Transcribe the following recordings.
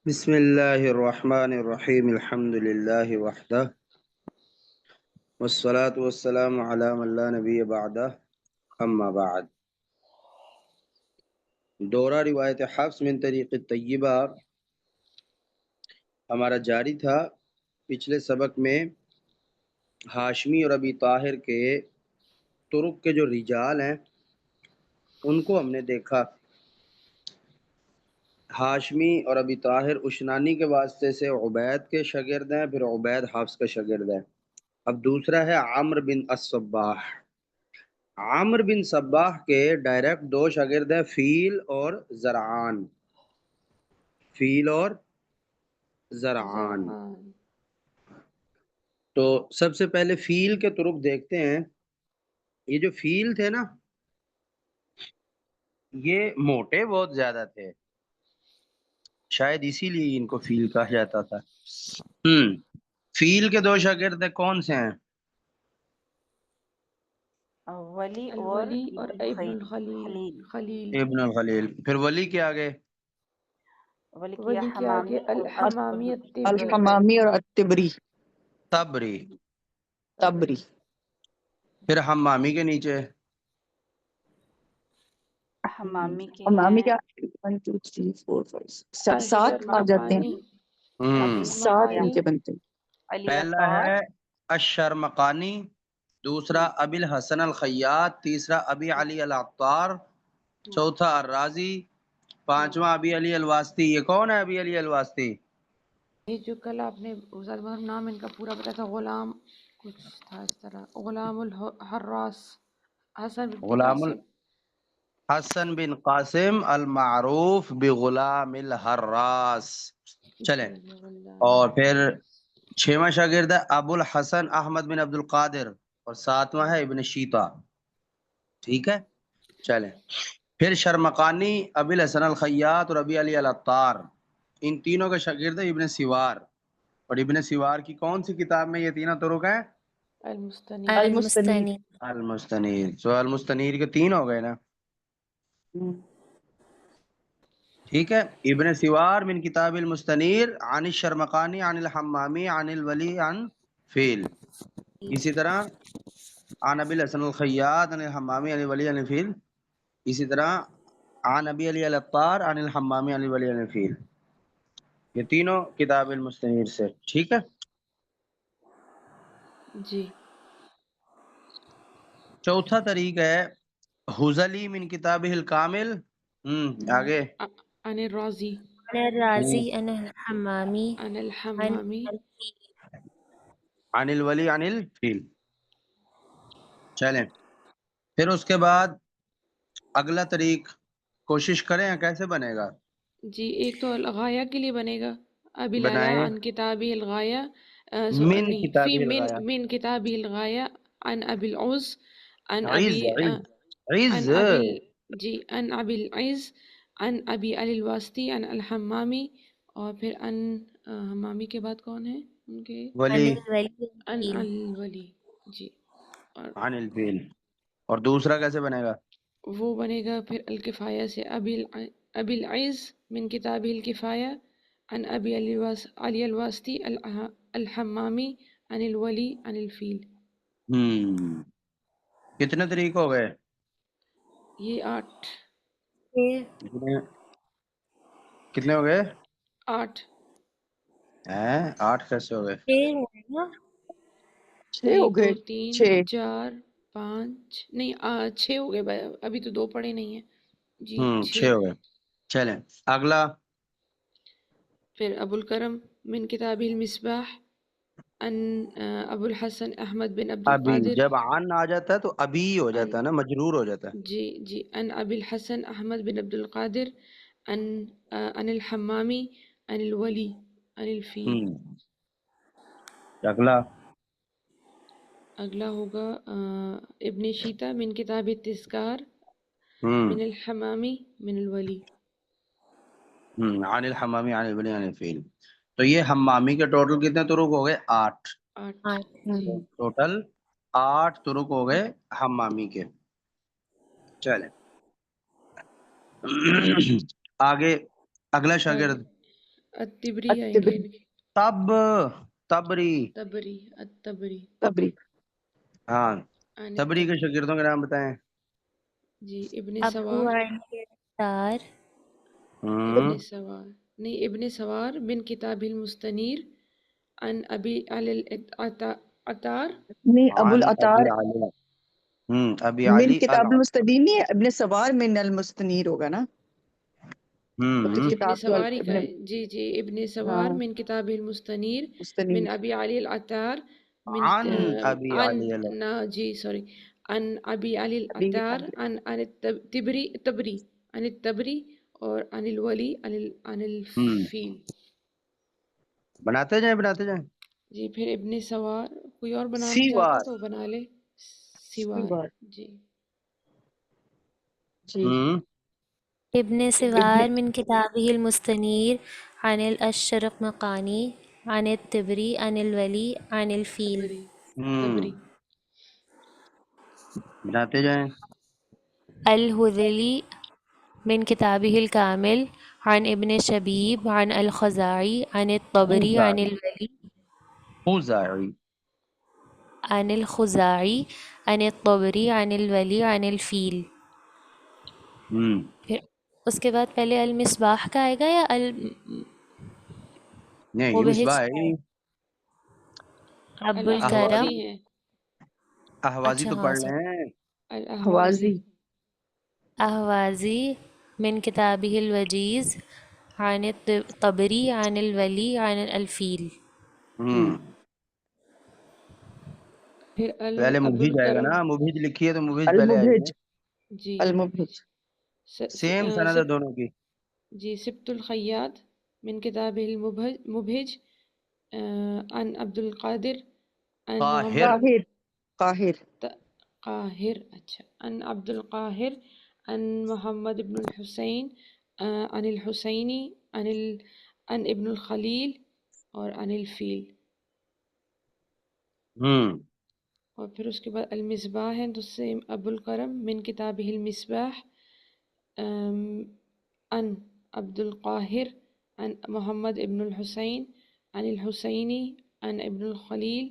بسم اللہ الرحمن الرحیم الحمد للہ وحدہ والصلاة والسلام علی من لا نبی بعدہ اما بعد۔ دورہ روایت حفص من طریق طیبہ ہمارا جاری تھا۔ پچھلے سبق میں ہاشمی اور ابی طاہر کے طرق کے جو رجال ہیں ان کو ہم نے دیکھا۔ ہاشمی اور ابی طاہر اشنانی کے واسطے سے عبید کے شاگرد ہیں، پھر عبید حفص کے شاگرد ہیں۔ اب دوسرا ہے عمرو بن الصباح۔ عامر بن صباح کے ڈائریکٹ دو شاگرد ہیں، فیل اور زرعان۔ فیل اور زرعان۔ زرعان۔ تو سب سے پہلے فیل کے طرق دیکھتے ہیں۔ یہ جو فیل تھے نا یہ موٹے بہت زیادہ تھے، شاید اسی لیے ان کو فیل کہا جاتا تھا۔ فیل کے دو شاگرد کون سے ہیں؟ ولی اور الولی اور ابن خلیل۔ الخلیل۔ ابن الخلیل۔ پھر ولی کے آگے ولی کے آگے الحمامی الطبری۔ الحمامی اور الطبری۔ تبری۔ تبری۔ پھر حمامی کے نیچے حمامی کے حمامی ہیں کا 1 2 3 4 5 7 آ جاتے ہیں، ہم 7 ان کے بنتے ہیں۔ علی پہلا عطار، ہے الشرمقانی، دوسرا ابی الحسن الخیاط، تیسرا ابی علی العطار، چوتھا الرازی، پانچواں ابی علی الواسطی۔ یہ کون ہے ابی علی الواسطی؟ یہ جو کل آپ نے استاد محترم نام ان کا پورا بتایا تھا، غلام کچھ تھا اس طرح، غلام الحراس حسن بن غلام قاسم۔ الحسن بن قاسم المعروف بغلام الحراس۔ چلیں، اور پھر چھواں شاگرد ہے ابو الحسن احمد بن عبد القادر، اور ساتواں ہے ابن شیطہ۔ ٹھیک ہے، چلیں۔ پھر شرمقانی، ابی الحسن الخیاط اور ابی علی العطار، ان تینوں کے شاگرد ہیں ابن سوار۔ اور ابن سوار کی کون سی کتاب میں یہ تینوں طرق ہیں؟ المستنیر۔ المستنیر۔ المستنیر۔ سو المستنیر کے تین ہو گئے نا، ٹھیک ہے۔ ابن سوار من کتاب المستنیر عن الشرمقانی عن الحمامی عن الولی عن فیل۔ اسی طرح عن ابی الحسن الخیاط عن الحمامی عن الولی عن فیل، اسی طرح عن ابی علی العطار عن الحمامی عن الولی عن فیل۔ یہ تینوں کتاب المستنیر سے، ٹھیک ہے۔ جی۔ چوتھا طریق ہے حزلی من کتابہ الکامل۔ آگے عن الرازی عن الرازی عن الحمامی عن عن الحمامی عن الولی عن الفیل۔ چلیں، پھر اس کے بعد اگلا طریق کوشش کریں کیسے بنے گا؟ جی، ایک تو الغایہ کے لیے بنے گا، ابی العلا بنائیں۔ عن کتابی الغایہ، من نہیں، کتاب فی الغایہ، من کتابی الغایہ عن ابی العز عن عز ابی عز عن ابی جی عن ابی العز عن ابی علی الواسطی عن الحمامی، اور پھر عن حمامی کے بعد کون ہے ان کے؟ عن ولی الولی عن الفیل الولی۔ جی، اور عن الفیل۔ اور دوسرا کیسے بنے گا؟ وہ بنے گا پھر الکفایہ سے، ابی العز من کتاب الکفایہ عن ابی علی الواسطی الحمامی عن الولی عن الفیل۔ کتنے طریق ہو گئے؟ یہ 8 کتنے ہو گئے؟ 8 8 کیسے ہو گئے؟ 6 ہو 1 گئے، 2 3 6۔ 4 5 نہیں 6 ہو گئے، ابھی تو 2 پڑھے نہیں ہیں جی، 6 ہو گئے۔ چلیں اگلا، پھر ابو الکرم من کتاب المصباح ان ابو الحسن احمد بن عبد ابھی القادر، جب عن آ جاتا ہے تو ابھی ہو جاتا ہے نا، مجرور ہو جاتا ہے۔ جی جی، ان ابی الحسن احمد بن عبد القادر عن الحمامی عن الولی عن الفیل۔ اگلا اگلا ہوگا ابن شیطہ من کتاب التذکار من الحمامی من الولی۔ عن الحمامی عن الولی عن الفیل۔ تو یہ حمامی کے ٹوٹل کتنے طرق ہو گئے؟ 8۔ 8 جی۔ ٹوٹل 8 طرق ہو گئے حمامی کے۔ چلیں آگے، اگلا شاگرد التبری آئیں گے ان کے تبری التبری تبری. ہاں عن تبری کے التبری. شاگردوں کے نام بتائیں. جی ابن ابو سوار علی التار ابن سوار نہیں ابن سوار من کتاب المستنیر عن ابی علی العطار نہیں ابو عن ابی العطار علی ابی من علی کتاب المستدین نہیں ہے، ابن سوار من المستنیر ہوگا نا. تو اس ابن کتاب کو سوار ہی کا ابن ہے. جی جی ابن سوار ہاں من کتاب المستنیر مستنیر من ابی علی العطار من عن ابی عن علی نا جی سوری عن ابی علی ابھی العطار عن التبری عن التبری اور عن الولی عن الفیل. بناتے جائیں. جی پھر ابن سوار کوئی اور بنانا چاہتا سیوار تو بنا لے. سوار سوار. جی جی ابن ابن سوار من کتابه المستنیر عن الاشرقمقانی عن التبری عن الولی عن الفیل. تبری تبری بناتے جائیں. الہذلی من کتابه الکامل عن ابن شبیب عن الخزاعی عن الطبری عن خوزاعی الولی خوزاعی عن الخزاعی عن الطبری عن الولی عن الفیل. پھر اس کے بعد پہلے المصباح کا آئے گا یا نہیں یہ مبہج مصباح کا ہے. ہے؟ ابو الکرم. الاحوازی ہیں احوازی اچھا تو ہاں پڑھ سر. لیں. الاحوازی حوازی. احوازی من کتابه الوجیز عن الطبری عن الولی عن الفیل. پھر پہلے ابو مبہج آئے گا الکرم نا. مبہج لکھی ہے تو مبہج پہلے آئے گی. المبہج جی المبہج. سیم سند ہے دونوں کی. جی سبت الخیاط من کتاب المبہج عن عبد القادر عن قاہر محمد قاہر. قاہر اچھا عن عبد القاہر عن محمد ابن الحسین عن الحسینی عن ابن الخلیل اور عن الفیل. اور پھر اس کے بعد المصباح ہے تو سیم ابو الکرم من کتاب المصباح عن عبد القاہر عن محمد ابن الحسین عن الحسینی عن ابن الخلیل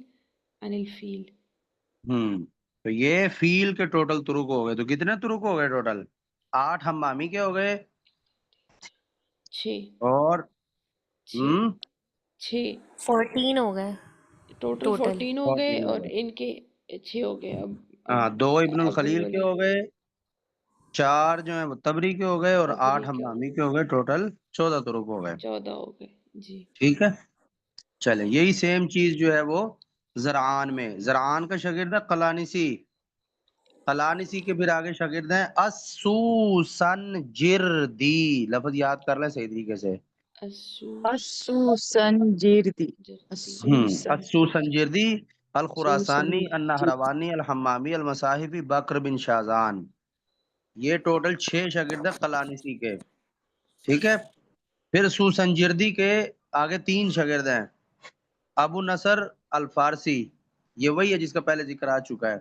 عن الفیل. تو یہ فیل کے ٹوٹل طرق ہو گئے. تو کتنے طرق ہو گئے ٹوٹل؟ 8 حمامی کے ہو گئے 6 اور 14 ہو گئے ٹوٹل ٹوٹل. 14 ہو گئے 14 ہو اور گئے. ان کے 6 ہو گئے. اب ہاں 2 ابن ابو الخلیل کے الولی ہو گئے، 4 جو ہیں وہ تبری کے ہو گئے اور تبری 8 کے حمامی کے ہو گئے. ٹوٹل 14 طرق ہو گئے. 14 ہو گئے. جی ٹھیک ہے چلیں. یہی سیم چیز جو ہے وہ زرعان میں. زرعان کا شاگرد ہے قلانسی. قلانسی کے پھر آگے شاگرد ہیں السوسنجردی. لفظ یاد کر لیں صحیح طریقے سے. السوسنجردی. السوسن السوسنجردی الخراسانی سوسنجردی. النہروانی الحمامی المصاحفی بکر بن شازان. یہ ٹوٹل 6 شاگرد ہیں قلانسی کے. ٹھیک ہے. پھر سوسنجردی کے آگے 3 شاگرد ہیں. ابو نصر الفارسی، یہ وہی ہے جس کا پہلے ذکر آ چکا ہے،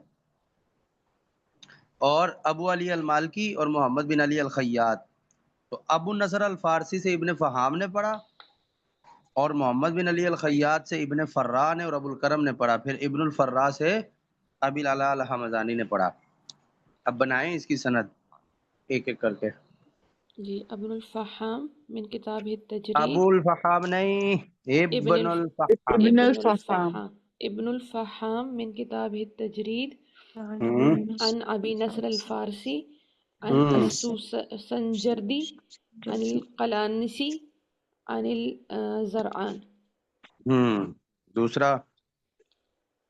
اور ابو علی المالکی اور محمد بن علی الخیاط. تو ابو نصر الفارسی سے ابن فہام نے پڑھا اور محمد بن علی الخیاط سے ابن فرا نے اور ابو الکرم نے پڑھا. پھر ابن الفرا سے ابی العلا الحمدانی نے پڑھا. اب بنائیں اس کی سند ایک ایک کر کے. جی ابن الفحام من کتاب التجرید. ابو الفحام نہیں، ابن الفحام. ابن ابن الفحام. الفحام ابن الفحام من کتاب التجرید عن ابی نصر الفارسی عن السوسنجردی عن القلانسی عن الزرعان. دوسرا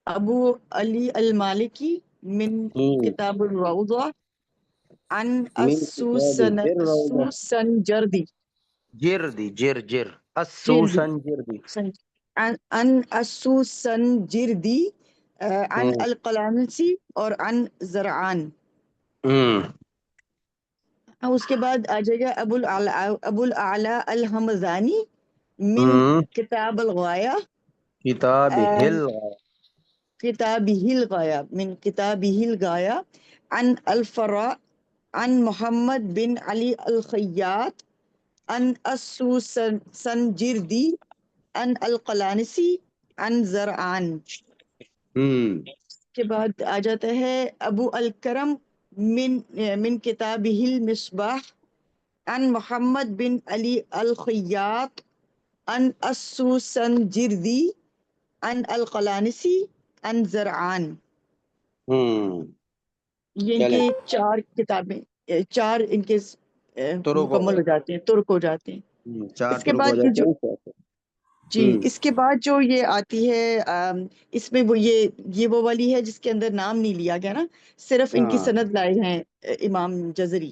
ابو علی المالکی من کتاب الروضہ عن السوسنجردی جر جردی السوسنجردی عن السوسنجردی عن القلانسی اور عن زرعان. اس کے بعد آ جائے گا ابو الاعلی الحمدانی من کتاب الغایہ کتاب الغایہ من کتابہ الغایہ عن الفراء عن محمد بن علی الخیاط عن السنجردی عن القلانسی عن زرعان. کے بعد آ جاتا ہے ابو الکرم من کتابہ المصباح عن محمد بن علی الخیاط عن السوسنجردی عن القلانسی عن زرعان. یہ ان چلیں کے چار کتابیں، چار ان کے طرق ہو مکمل گئے، ہو جاتے ہیں، ترک ہو جاتے ہیں. چار اس کے طرق ہو بعد یہ جاتے جو ہیں. جی اس کے بعد جو یہ آتی ہے اس میں وہ یہ وہ والی ہے جس کے اندر نام نہیں لیا گیا نا، صرف ان کی ہاں، سند لائے ہیں امام جزری.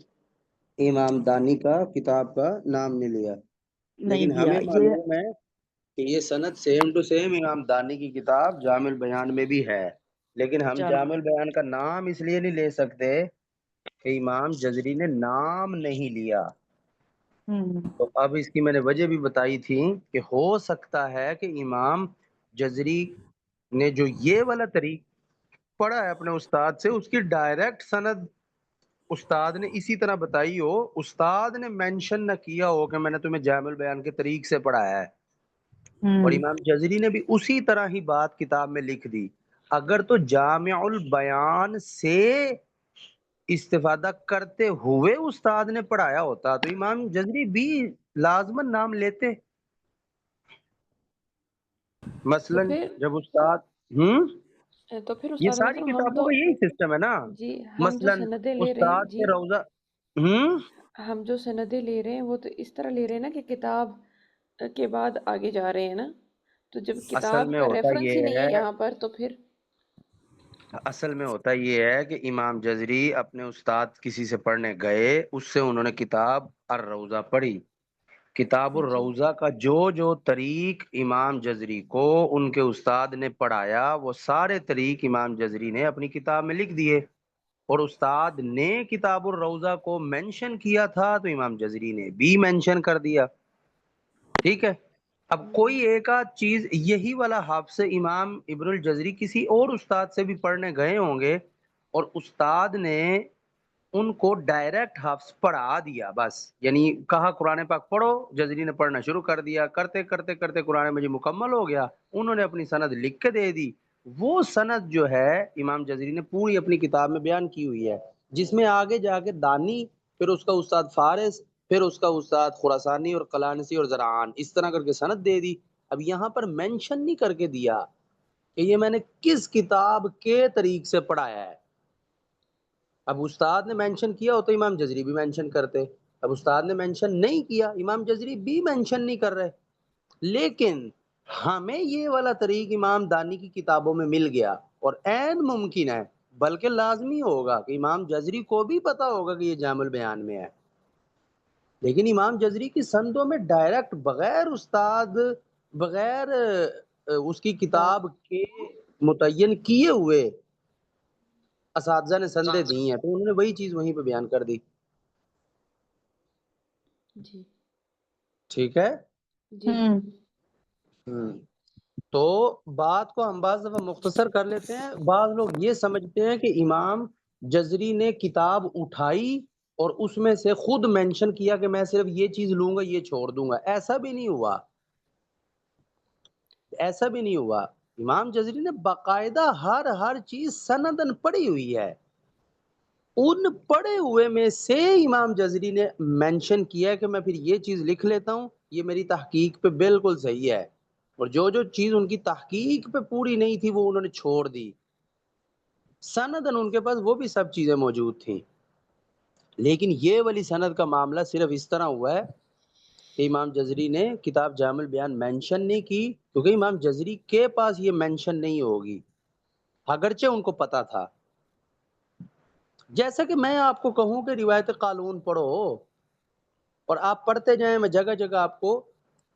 امام دانی کا کتاب کا نام نہیں لیا، نہیں لیکن لیا ہمیں یہ. معلوم ہے کہ یہ سند سیم ٹو سیم امام دانی کی کتاب جامع البیان میں بھی ہے، لیکن ہم جامع البیان کا نام اس لیے نہیں لے سکتے کہ امام جزری نے نام نہیں لیا. تو اب اس کی میں نے وجہ بھی بتائی تھی کہ ہو سکتا ہے کہ امام جزری نے جو یہ والا طریق پڑھا ہے اپنے استاد سے، اس کی ڈائریکٹ سند استاد نے اسی طرح بتائی ہو، استاد نے مینشن نہ کیا ہو کہ میں نے تمہیں جامع البیان کے طریق سے پڑھایا ہے، اور امام جزری نے بھی اسی طرح ہی بات کتاب میں لکھ دی. اگر تو جامع البیان سے استفادہ کرتے ہوئے استاد نے پڑھایا ہوتا تو امام جزری بھی لازماً نام لیتے. مثلا تو پھر جب استاد تو پھر یہ استاد ساری محترم ہم کتابوں تو کا یہی سسٹم ہے نا. جی ہم جو مثلا سندیں لے رہے ہیں استاد جی کے روضہ ہم جو سندیں لے رہے ہیں وہ تو اس طرح لے رہے ہیں نا کہ کتاب کے بعد آگے جا رہے ہیں نا، تو جب اصل کتاب میں کا ہوتا ریفرنس ہی یہ نہیں ہے ہے یہاں پر تو پھر اصل میں ہوتا یہ ہے کہ امام جزری اپنے استاد کسی سے پڑھنے گئے، اس سے انہوں نے کتاب الروضہ پڑھی. کتاب جی الروضہ کا جو طریق امام جزری کو ان کے استاد نے پڑھایا وہ سارے طریق امام جزری نے اپنی کتاب میں لکھ دیے، اور استاد نے کتاب الروضہ کو مینشن کیا تھا تو امام جزری نے بھی مینشن کر دیا. ٹھیک ہے. اب کوئی ایک آدھ چیز یہی والا حافظ امام ابن الجزری کسی اور استاد سے بھی پڑھنے گئے ہوں گے اور استاد نے ان کو ڈائریکٹ حفظ پڑھا دیا، بس یعنی کہا قرآن پاک پڑھو، جزری نے پڑھنا شروع کر دیا، کرتے کرتے کرتے قرآن مجید مکمل ہو گیا، انہوں نے اپنی سند لکھ کے دے دی. وہ سند جو ہے امام جزری نے پوری اپنی کتاب میں بیان کی ہوئی ہے، جس میں آگے جا کے دانی، پھر اس کا استاد فارس، پھر اس کا استاد خراسانی اور قلانسی اور زرعان، اس طرح کر کے سند دے دی. اب یہاں پر مینشن نہیں کر کے دیا کہ یہ میں نے کس کتاب کے طریق سے پڑھایا ہے. اب استاد نے مینشن کیا ہوتا امام جزری بھی مینشن کرتے، اب استاد نے مینشن نہیں کیا، امام جزری بھی مینشن نہیں کر رہے. لیکن ہمیں یہ والا طریق امام دانی کی کتابوں میں مل گیا، اور عین ممکن ہے بلکہ لازمی ہوگا کہ امام جزری کو بھی پتا ہوگا کہ یہ جامع البیان میں ہے، لیکن امام جزری کی سندوں میں ڈائریکٹ بغیر استاد، بغیر اس کی کتاب کے متعین کیے ہوئے اساتذہ نے سندیں دی ہیں، تو انہوں نے وہی چیز وہیں پہ بیان کر دی. جی ٹھیک ہے. جی تو بات کو ہم بعض دفعہ مختصر کر لیتے ہیں. بعض لوگ یہ سمجھتے ہیں کہ امام جزری نے کتاب اٹھائی اور اس میں سے خود مینشن کیا کہ میں صرف یہ چیز لوں گا یہ چھوڑ دوں گا. ایسا بھی نہیں ہوا، ایسا بھی نہیں ہوا. امام جزری نے باقاعدہ ہر چیز سندن پڑھی ہوئی ہے. ان پڑھے ہوئے میں سے امام جزری نے مینشن کیا کہ میں پھر یہ چیز لکھ لیتا ہوں، یہ میری تحقیق پہ بالکل صحیح ہے، اور جو چیز ان کی تحقیق پہ پوری نہیں تھی وہ انہوں نے چھوڑ دی. سندن ان کے پاس وہ بھی سب چیزیں موجود تھیں، لیکن یہ والی سند کا معاملہ صرف اس طرح ہوا ہے کہ امام جزری نے کتاب جامع البیان مینشن نہیں کی، کیونکہ امام جزری کے پاس یہ مینشن نہیں ہوگی، اگرچہ ان کو پتا تھا. جیسا کہ میں آپ کو کہوں کہ روایت قالون پڑھو اور آپ پڑھتے جائیں، میں جگہ جگہ آپ کو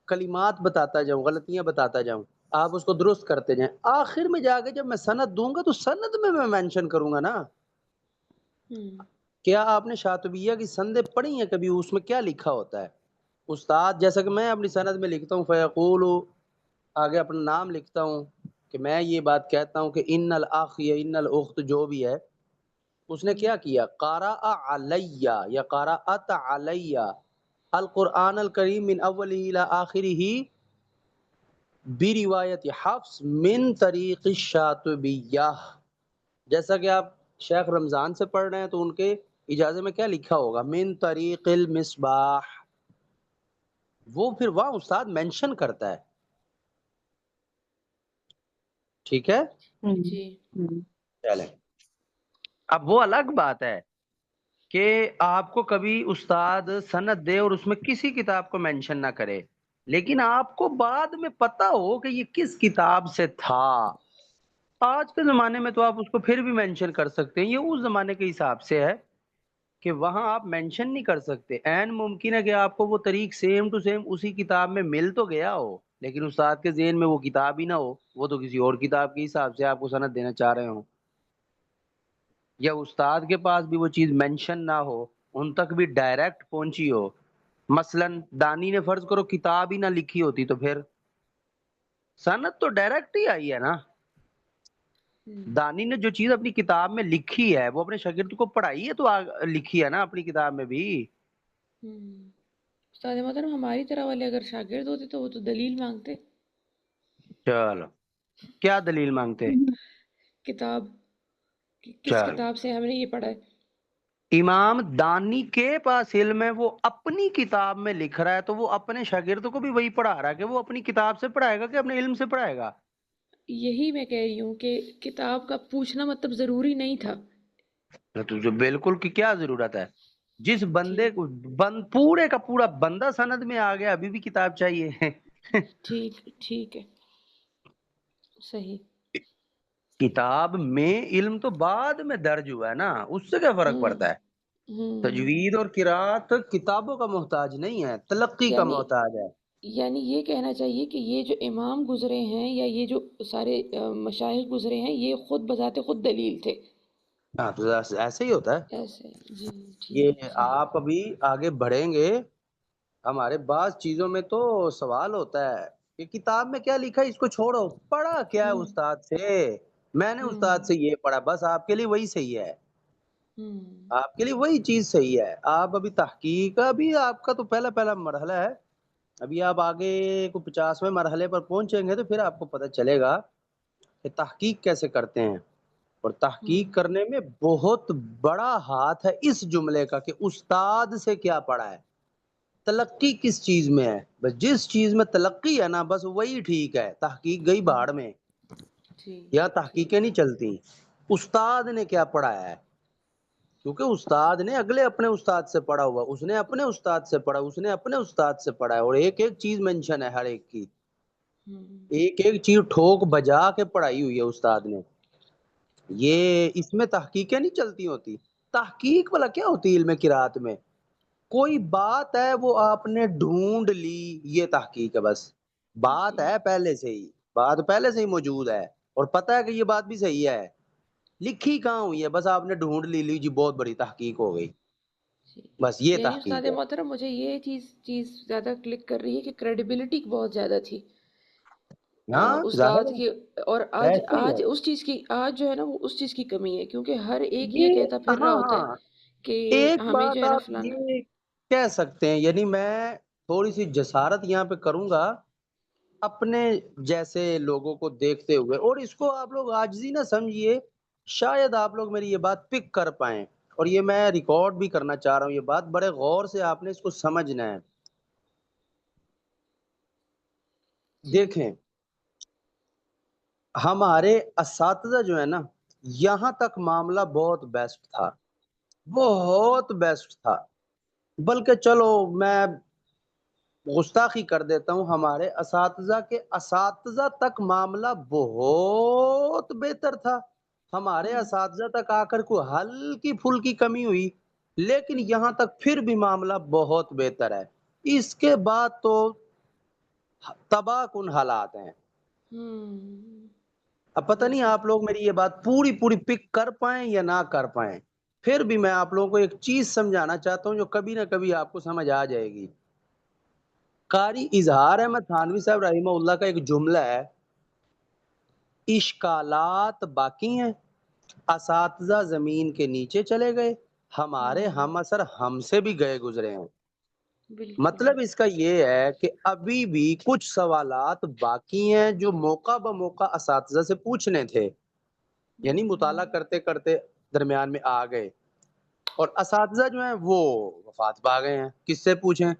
کلمات بتاتا جاؤں، غلطیاں بتاتا جاؤں، آپ اس کو درست کرتے جائیں، آخر میں جا کے جب میں سند دوں گا تو سند میں مینشن کروں گا نا. کیا آپ نے شاطبیہ کی سندیں پڑھی ہیں کبھی؟ اس میں کیا لکھا ہوتا ہے؟ استاد جیسا کہ میں اپنی سند میں لکھتا ہوں فیقول، آگے اپنا نام لکھتا ہوں کہ میں یہ بات کہتا ہوں کہ ان الاخ یا ان الاخت جو بھی ہے، اس نے کیا کیا؟ قرأ علیہ یا قرأت علیہ، القرآن الکریم من اوله الى آخره بروایت حفص من طریق الشاطبیہ. جیسا کہ آپ شیخ رمضان سے پڑھ رہے ہیں تو ان کے اجازے میں کیا لکھا ہوگا؟ من طریق المصباح. وہ پھر وہاں استاد مینشن کرتا ہے. ٹھیک ہے. جی چلیں اب وہ الگ بات ہے کہ آپ کو کبھی استاد سند دے اور اس میں کسی کتاب کو مینشن نہ کرے، لیکن آپ کو بعد میں پتا ہو کہ یہ کس کتاب سے تھا. آج کے زمانے میں تو آپ اس کو پھر بھی مینشن کر سکتے ہیں. یہ اس زمانے کے حساب سے ہے کہ وہاں آپ مینشن نہیں کر سکتے. عین ممکن ہے کہ آپ کو وہ طریق سیم ٹو سیم اسی کتاب میں مل تو گیا ہو، لیکن استاد کے ذہن میں وہ کتاب ہی نہ ہو، وہ تو کسی اور کتاب کے حساب سے آپ کو سند دینا چاہ رہے ہوں، یا استاد کے پاس بھی وہ چیز مینشن نہ ہو، ان تک بھی ڈائریکٹ پہنچی ہو. مثلا دانی نے فرض کرو کتاب ہی نہ لکھی ہوتی تو پھر سند تو ڈائریکٹ ہی آئی ہے نا. دانی نے جو چیز اپنی کتاب میں لکھی ہے وہ اپنے شاگرد کو پڑھائی ہے تو لکھی ہے نا اپنی کتاب میں بھی. استاد محترم ہماری طرح والے اگر شاگرد ہوتے تو وہ تو دلیل مانگتے. چلو کیا دلیل مانگتے؟ کتاب کس چلو کتاب سے ہم نے یہ پڑھا ہے. امام دانی کے پاس علم ہے، وہ اپنی کتاب میں لکھ رہا ہے تو وہ اپنے شاگرد کو بھی وہی پڑھا رہا ہے کہ وہ اپنی کتاب سے پڑھائے گا کہ اپنے علم سے پڑھائے گا. یہی میں کہہ رہی ہوں کہ کتاب کا پوچھنا مطلب ضروری نہیں تھا. تو جو بالکل کی کیا ضرورت ہے؟ جس بندے کو پورے کا پورا بندہ سند میں آ گیا ابھی بھی کتاب چاہیے. ٹھیک ہے صحیح. کتاب میں علم تو بعد میں درج ہوا ہے نا، اس سے کیا فرق پڑتا ہے؟ تجوید اور قرات کتابوں کا محتاج نہیں ہے، تلقی کا محتاج ہے. یعنی یہ کہنا چاہیے کہ یہ جو امام گزرے ہیں یا یہ جو سارے مشائخ گزرے ہیں یہ خود بذات خود دلیل تھے. ہاں تو ایسے ہی ہوتا ہے. ایسے جی یہ آپ ابھی آگے بڑھیں گے، ہمارے بعض چیزوں میں تو سوال ہوتا ہے کہ کتاب میں کیا لکھا ہے اس کو چھوڑو، پڑھا کیا ہے استاد سے؟ میں نے استاد سے یہ پڑھا، بس آپ کے لیے وہی صحیح ہے، آپ کے لیے وہی چیز صحیح ہے. آپ ابھی تحقیق، ابھی آپ کا تو پہلا مرحلہ ہے، ابھی آپ آگے کو 50ویں مرحلے پر پہنچیں گے تو پھر آپ کو پتہ چلے گا کہ تحقیق کیسے کرتے ہیں. اور تحقیق کرنے میں بہت بڑا ہاتھ ہے اس جملے کا کہ استاد سے کیا پڑھا ہے، تلقی کس چیز میں ہے. بس جس چیز میں تلقی ہے نا بس وہی ٹھیک ہے. تحقیق گئی بہاڑ میں، یا تحقیقیں نہیں چلتی. استاد نے کیا پڑھایا ہے، کیونکہ استاد نے اگلے اپنے استاد سے پڑھا ہوا، اس نے اپنے استاد سے پڑھا، اس نے اپنے استاد سے پڑھا ہے، اور ایک ایک چیز مینشن ہے ہر ایک کی، ایک ایک چیز ٹھوک بجا کے پڑھائی ہوئی ہے استاد نے. یہ اس میں تحقیقیں نہیں چلتی ہوتی. تحقیق والا کیا ہوتی ہے علم قرات میں؟ کوئی بات ہے وہ آپ نے ڈھونڈ لی، یہ تحقیق ہے. بس بات ہے پہلے سے ہی، بات پہلے سے ہی موجود ہے اور پتہ ہے کہ یہ بات بھی صحیح ہے، لکھی کہاں ہوئی ہے، بس آپ نے ڈھونڈ لی جی، بہت بڑی تحقیق ہو گئی. بس یہ یعنی تحقیق استاد ہے. محترم مجھے یہ چیز زیادہ کلک کر رہی ہے کہ کریڈیبلٹی بہت زیادہ تھی ہاں استاد کی، اور آج ایسے ہی ہے. اس چیز کی، آج جو ہے نا وہ اس چیز کی کمی ہے، کیونکہ ہر ایک یہ یہ کہتا پھر رہا ہوتا ہے کہ ایک ہمیں جو بات ہے نا آپ فلانا. یہ کہہ سکتے ہیں، یعنی میں تھوڑی سی جسارت یہاں پہ کروں گا اپنے جیسے لوگوں کو دیکھتے ہوئے، اور اس کو آپ لوگ عاجزی نہ سمجھیے، شاید آپ لوگ میری یہ بات پک کر پائیں، اور یہ میں ریکارڈ بھی کرنا چاہ رہا ہوں، یہ بات بڑے غور سے آپ نے اس کو سمجھنا ہے. دیکھیں ہمارے اساتذہ جو ہے نا، یہاں تک معاملہ بہت بیسٹ تھا، بہت بیسٹ تھا، بلکہ چلو میں گستاخی کر دیتا ہوں، ہمارے اساتذہ کے اساتذہ تک معاملہ بہت بہتر تھا. ہمارے اساتذہ تک آ کر کوئی ہلکی پھلکی کمی ہوئی، لیکن یہاں تک پھر بھی معاملہ بہت بہتر ہے. اس کے بعد تو تباہ کن حالات ہیں. اب پتہ نہیں آپ لوگ میری یہ بات پوری پک کر پائیں یا نہ کر پائیں، پھر بھی میں آپ لوگوں کو ایک چیز سمجھانا چاہتا ہوں جو کبھی نہ کبھی آپ کو سمجھ آ جائے گی. قاری اظہار احمد تھانوی صاحب رحمہ اللہ کا ایک جملہ ہے، اشکالات باقی ہیں، اساتذہ زمین کے نیچے چلے گئے، ہمارے ہم اثر ہم سے بھی گئے گزرے ہیں. بالکل مطلب اس کا یہ ہے کہ ابھی بھی کچھ سوالات باقی ہیں جو موقع بموقع اساتذہ سے پوچھنے تھے، یعنی مطالعہ کرتے کرتے درمیان میں آ گئے، اور اساتذہ جو ہیں وہ وفات پا گئے ہیں، کس سے پوچھیں؟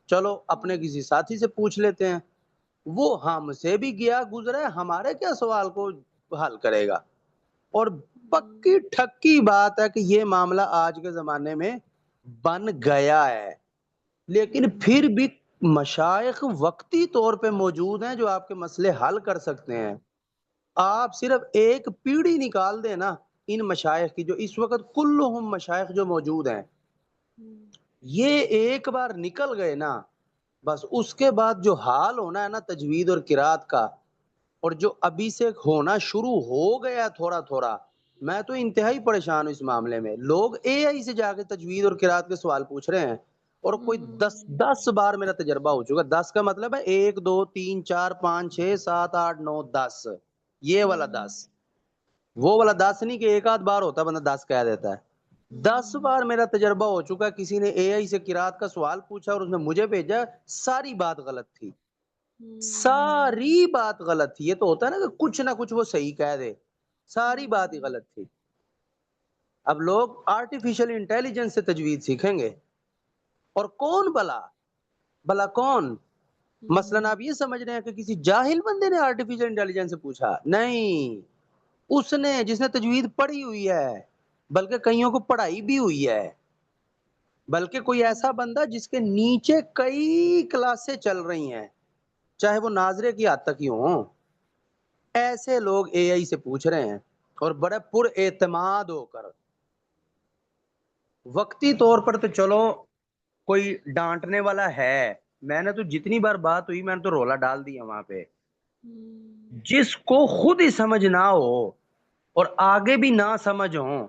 چلو اپنے کسی ساتھی سے پوچھ لیتے ہیں، وہ ہم سے بھی گیا گزرا ہے، ہمارے کیا سوال کو حل کرے گا؟ اور پکی ٹھکی بات ہے کہ یہ معاملہ آج کے زمانے میں بن گیا ہے، لیکن پھر بھی مشائخ وقتی طور پہ موجود ہیں جو آپ کے مسئلے حل کر سکتے ہیں۔ آپ صرف ایک پیڑھی نکال دیں نا ان مشائخ کی، جو اس وقت کلہم مشائخ جو موجود ہیں، یہ ایک بار نکل گئے نا، بس اس کے بعد جو حال ہونا ہے نا تجوید اور قرات کا، اور جو ابھی سے ہونا شروع ہو گیا تھوڑا تھوڑا، میں تو انتہائی پریشان ہوں اس معاملے میں۔ لوگ اے آئی سے جا کے تجوید اور قرات کے سوال پوچھ رہے ہیں، اور کوئی 10 بار میرا تجربہ ہو چکا۔ 10 کا مطلب ہے 1 2 3 4 5 6 7 8 9 10، یہ والا 10، وہ والا 10 نہیں کہ ایک آدھ بار ہوتا ہے بندہ 10 کہہ دیتا ہے۔ 10 بار میرا تجربہ ہو چکا، کسی نے اے آئی سے قرات کا سوال پوچھا اور اس نے مجھے بھیجا، ساری بات غلط تھی، ساری بات غلط تھی۔ یہ تو ہوتا ہے نا کہ کچھ نہ کچھ وہ صحیح کہہ دے، ساری بات ہی غلط تھی۔ اب لوگ آرٹیفیشل انٹیلیجنس سے تجوید سیکھیں گے، اور کون بلا کون؟ مثلاً آپ یہ سمجھ رہے ہیں کہ کسی جاہل بندے نے آرٹیفیشل انٹیلیجنس سے پوچھا؟ نہیں، اس نے جس نے تجوید پڑھی ہوئی ہے، بلکہ کئیوں کو پڑھائی بھی ہوئی ہے، بلکہ کوئی ایسا بندہ جس کے نیچے کئی کلاسیں چل رہی ہیں، چاہے وہ ناظرے کی حد تک ہی ہوں، ایسے لوگ اے آئی سے پوچھ رہے ہیں، اور بڑے پر اعتماد ہو کر۔ وقتی طور پر تو چلو کوئی ڈانٹنے والا ہے، میں نے تو جتنی بار بات ہوئی میں نے تو رولا ڈال دیا وہاں پہ۔ جس کو خود ہی سمجھ نہ ہو اور آگے بھی نہ سمجھ ہوں،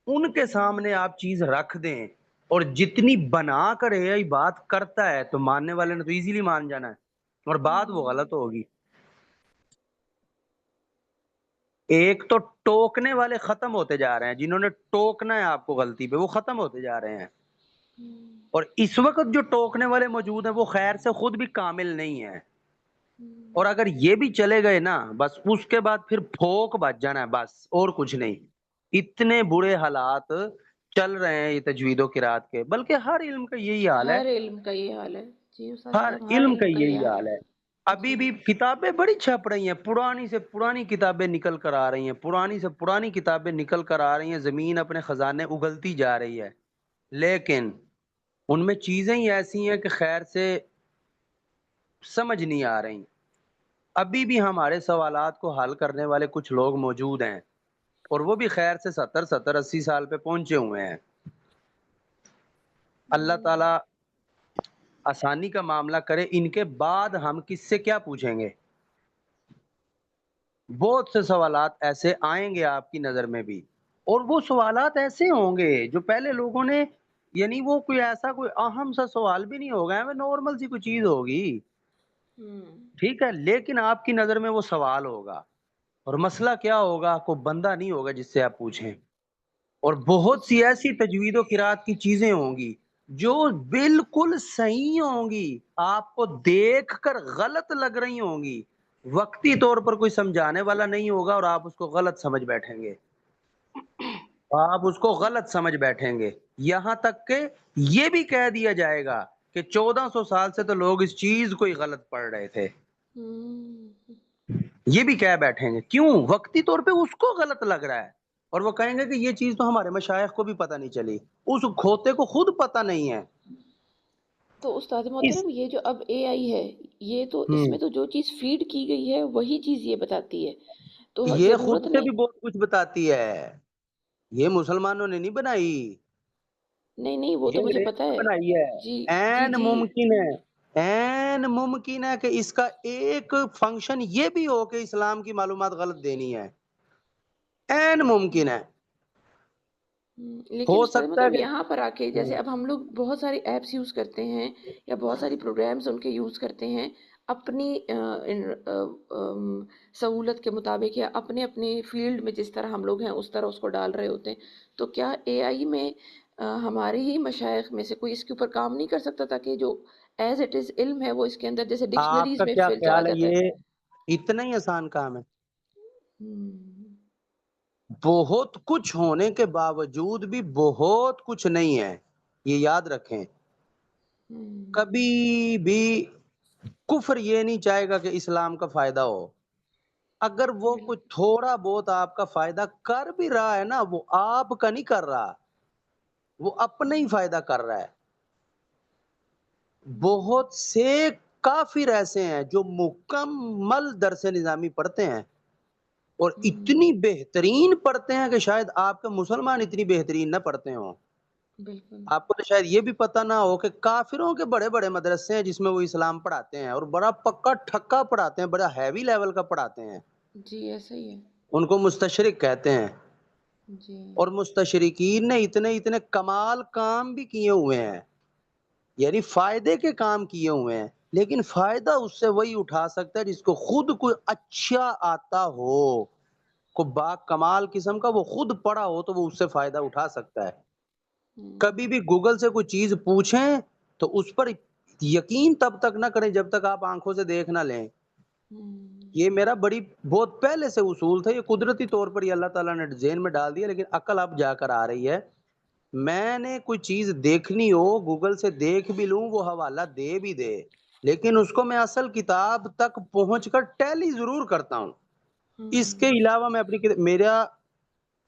ان کے سامنے آپ چیز رکھ دیں، اور جتنی بنا کر اے آئی بات کرتا ہے تو ماننے والے نے تو ایزیلی مان جانا ہے، اور بات وہ غلط ہوگی۔ ایک تو ٹوکنے والے ختم ہوتے جا رہے ہیں، جنہوں نے ٹوکنا ہے آپ کو غلطی پہ، وہ ختم ہوتے جا رہے ہیں، اور اس وقت جو ٹوکنے والے موجود ہیں وہ خیر سے خود بھی کامل نہیں ہیں، اور اگر یہ بھی چلے گئے نا، بس اس کے بعد پھر پھوک بچ جانا ہے، بس اور کچھ نہیں۔ اتنے برے حالات چل رہے ہیں یہ تجوید و قرات کے، بلکہ ہر علم کا یہی حال ہے، ہر علم کا یہ حال ہے جی استاد ہر صاحب، ہر علم کا علم کا یہ یہی حال حال ہے ہے۔ ابھی بھی کتابیں بڑی چھپ رہی ہیں، پرانی سے پرانی کتابیں نکل کر آ رہی ہیں، پرانی سے پرانی کتابیں نکل کر آ رہی ہیں، زمین اپنے خزانے اگلتی جا رہی ہے، لیکن ان میں چیزیں ہی ایسی ہیں کہ خیر سے سمجھ نہیں آ رہی۔ ابھی بھی ہمارے سوالات کو حل کرنے والے کچھ لوگ موجود ہیں، اور وہ بھی خیر سے 70 80 سال پہ پہنچے ہوئے ہیں۔ اللہ تعالیٰ آسانی کا معاملہ کرے، ان کے بعد ہم کس سے کیا پوچھیں گے؟ بہت سے سوالات ایسے آئیں گے آپ کی نظر میں بھی، اور وہ سوالات ایسے ہوں گے جو پہلے لوگوں نے، یعنی وہ کوئی ایسا کوئی اہم سا سوال بھی نہیں ہوگا، وہ نارمل سی کوئی چیز ہوگی، ٹھیک ہے، لیکن آپ کی نظر میں وہ سوال ہوگا، اور مسئلہ کیا ہوگا؟ کوئی بندہ نہیں ہوگا جس سے آپ پوچھیں، اور بہت سی ایسی تجوید و قرات کی چیزیں ہوں گی جو بالکل صحیح ہوں گی، آپ کو دیکھ کر غلط لگ رہی ہوں گی، وقتی طور پر کوئی سمجھانے والا نہیں ہوگا، اور آپ اس کو غلط سمجھ بیٹھیں گے، یہاں تک کہ یہ بھی کہہ دیا جائے گا کہ 1400 سال سے تو لوگ اس چیز کو ہی غلط پڑھ رہے تھے، یہ بھی کہہ بیٹھیں گے۔ کیوں؟ وقتی طور پہ اس کو غلط لگ رہا ہے، اور وہ کہیں گے کہ یہ چیز تو ہمارے مشائخ کو بھی پتہ نہیں چلی، اس کھوتے کو خود پتہ نہیں ہے۔ تو استاد محترم، یہ جو اب اے آئی ہے، یہ تو اس میں تو جو چیز فیڈ کی گئی ہے وہی چیز یہ بتاتی ہے، تو یہ خود ضرورت سے نہیں بھی بہت کچھ بتاتی ہے، یہ مسلمانوں نے نہیں بنائی، نہیں وہ یہ تو مجھے انگریز پتا نے ہے بنائی ہے۔ جی جی این جی ممکن ہے، این ممکن ہے کہ اس کا ایک فنکشن یہ بھی ہو کہ اسلام کی معلومات غلط دینی ہے، این ممکن ہے، لیکن ہو استاد سکتا ہے محترم کہ یہاں پر آ کے جیسے اب ہم لوگ بہت ساری ایپس یوز کرتے ہیں یا بہت ساری پروگرامز ان کے یوز کرتے ہیں اپنی سہولت کے مطابق، یا اپنے اپنے فیلڈ میں جس طرح ہم لوگ ہیں اس طرح اس کو ڈال رہے ہوتے ہیں، تو کیا اے آئی میں ہمارے ہی مشائخ میں سے کوئی اس کے اوپر کام نہیں کر سکتا تھا کہ جو ایز اٹ از علم ہے وہ اس کے اندر جیسے آپ ڈکشنریز کا میں کیا فل چلا خیال ہے جاتا ہے؟ یہ اتنا ہی آسان کام ہے؟ ہم، بہت کچھ ہونے کے باوجود بھی بہت کچھ نہیں ہے، یہ یاد رکھیں۔ ہم، کبھی بھی کفر یہ نہیں چاہے گا کہ اسلام کا فائدہ ہو۔ اگر وہ بالکل کچھ تھوڑا بہت آپ کا فائدہ کر بھی رہا ہے نا، وہ آپ کا نہیں کر رہا، وہ اپنا ہی فائدہ کر رہا ہے۔ بہت سے کافر ایسے ہیں جو مکمل درس نظامی پڑھتے ہیں اور اتنی بہترین پڑھتے ہیں کہ شاید آپ کے مسلمان اتنی بہترین نہ پڑھتے ہوں۔ بالکل آپ کو تو شاید یہ بھی پتہ نہ ہو کہ کافروں کے بڑے بڑے مدرسے ہیں جس میں وہ اسلام پڑھاتے ہیں اور بڑا پکا ٹھکا پڑھاتے ہیں، بڑا ہیوی لیول کا پڑھاتے ہیں، جی ایسا ہی ہے ان کو مستشرق کہتے ہیں۔ جی اور مستشرقین نے اتنے کمال کام بھی کیے ہوئے ہیں، یعنی فائدے کے کام کیے ہوئے ہیں، لیکن فائدہ اس سے وہی اٹھا سکتا ہے جس کو خود کوئی اچھا آتا ہو، کو با کمال قسم کا وہ خود پڑھا ہو تو وہ اس سے فائدہ اٹھا سکتا ہے۔ کبھی بھی گوگل سے کوئی چیز پوچھیں تو اس پر یقین تب تک نہ کریں جب تک آپ آنکھوں سے دیکھ نہ لیں۔ یہ میرا بہت پہلے سے اصول تھا، یہ قدرتی طور پر یہ اللہ تعالیٰ نے ذہن میں ڈال دیا، لیکن عقل اب جا کر آ رہی ہے۔ میں نے کوئی چیز دیکھنی ہو گوگل سے دیکھ بھی لوں، وہ حوالہ دے بھی دے، لیکن اس کو میں اصل کتاب تک پہنچ کر ٹیلی ضرور کرتا ہوں۔ اس کے علاوہ میں میرا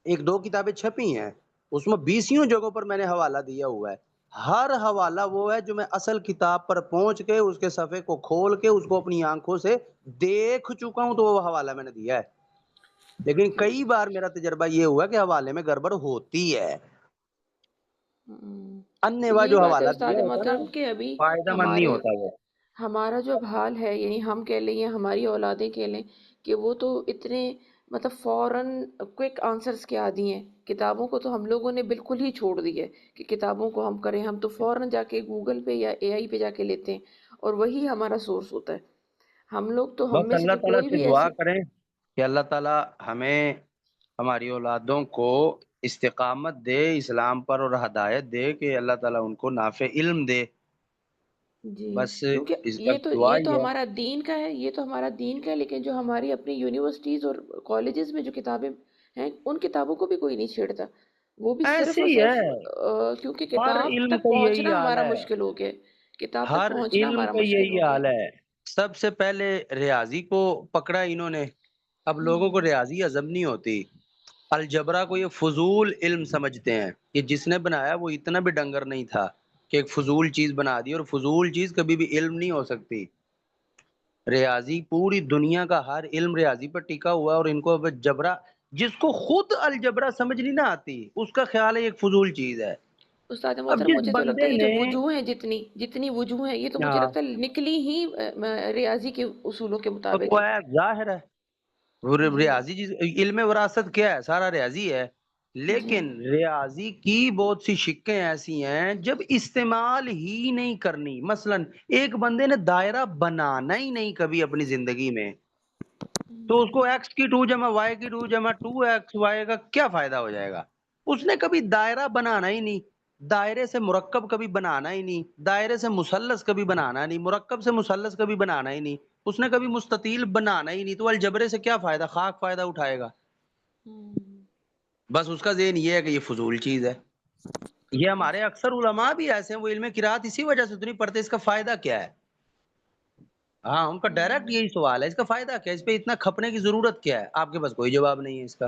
ایک دو کتابیں چھپی ہیں، اس میں 20 جگہوں پر میں نے حوالہ دیا ہوا ہے۔ ہر حوالہ وہ ہے جو میں اصل کتاب پر پہنچ کے اس کے صفحے کو کھول کے اس کو اپنی آنکھوں سے دیکھ چکا ہوں، تو وہ حوالہ میں نے دیا ہے۔ لیکن کئی بار میرا تجربہ یہ ہوا کہ حوالے میں گڑبڑ ہوتی ہے، انیوا یہی جو بات ہے حوالہ استاد دیا ہوتا ہے نا محترم کہ ابھی فائدہ مند نہیں ہوتا وہ۔ ہمارا جو اب حال ہے، یعنی ہم کہہ لیں یا ہماری اولادیں کہہ لیں کہ وہ تو اتنے مطلب فوراً کوئک آنسرز کے عادی ہیں۔ کتابوں کو تو ہم لوگوں نے بالکل ہی چھوڑ دی ہے کہ کتابوں کو ہم کریں، ہم تو فوراً جا کے گوگل پہ یا اے آئی پہ جا کے لیتے ہیں اور وہی ہمارا سورس ہوتا ہے۔ ہم لوگ تو ہم بس میں سے اللہ تو تعالیٰ کوئی سے بھی دعا ایسے کریں کہ اللہ تعالیٰ ہمیں ہماری اولادوں کو استقامت دے اسلام پر اور ہدایت دے کہ اللہ تعالیٰ ان کو نافع علم دے۔ جی، بس کیونکہ اس وقت دعا یہ ہی تو ہے۔ ہمارا دین کا ہے، یہ تو ہمارا دین کا ہے، لیکن جو ہماری اپنی یونیورسٹیز اور کالجز میں جو کتابیں ہیں ان کتابوں کو بھی کوئی نہیں چھیڑتا، وہ بھی صرف ایسے اور ہی صرف ہے، کیونکہ ہر کتاب علم تک کا یہی پہنچنا حال ہمارا ہے، مشکل ہو گیا ہے، کتاب تک ہر پہنچنا علم ہمارا کا مشکل یہی ہو گیا حال ہے۔ سب سے پہلے ریاضی کو پکڑا انہوں نے، اب لوگوں کو ریاضی ہضم نہیں ہوتی۔ الجبرا کو یہ فضول علم سمجھتے ہیں، کہ جس نے بنایا وہ اتنا بھی ڈنگر نہیں تھا کہ ایک فضول چیز بنا دی، اور فضول چیز کبھی بھی علم نہیں ہو سکتی۔ ریاضی پوری دنیا کا ہر علم ریاضی پر ٹکا ہوا ہے، اور ان کو اب جبرا، جس کو خود الجبرا سمجھنی نہ آتی اس کا خیال ہے ایک فضول چیز ہے۔ استاد اب محترم جس مجھے تو لگتا بندے ہے یہ جو نے وجوہ ہیں جتنی وجوہ ہیں یہ تو مجھے ہاں، لگتا ہے نکلی ہی ریاضی کے اصولوں کے تو مطابق وہ ہے۔ ہے ظاہر ہے، وہ جی ریاضی علم وراثت کیا ہے، سارا ریاضی ہے۔ جی لیکن ریاضی کی بہت سی شقیں ایسی ہیں جب استعمال ہی نہیں کرنی، مثلا ایک بندے نے دائرہ بنانا ہی نہیں کبھی اپنی زندگی میں، تو اس کو ایکس کی 2 جمع وائی کی 2 جمع 2x کا کیا فائدہ ہو جائے گا؟ اس نے کبھی دائرہ بنانا ہی نہیں، دائرے سے مرکب کبھی بنانا ہی نہیں، دائرے سے مثلث کبھی بنانا نہیں، مرکب سے مثلث کبھی بنانا ہی نہیں، اس نے کبھی مستطیل بنانا ہی نہیں، تو الجبرے سے کیا فائدہ، خاک فائدہ اٹھائے گا؟ بس اس کا ذہن یہ ہے کہ یہ فضول چیز ہے۔ یہ ہمارے اکثر علماء بھی ایسے ہیں، وہ علم قرات اسی وجہ سے تو نہیں پڑھتے، اس کا فائدہ کیا ہے؟ ہاں، ان کا ڈائریکٹ یہی سوال ہے، اس کا فائدہ کیا ہے، اس پہ اتنا کھپنے کی ضرورت کیا ہے؟ آپ کے پاس کوئی جواب نہیں ہے اس کا۔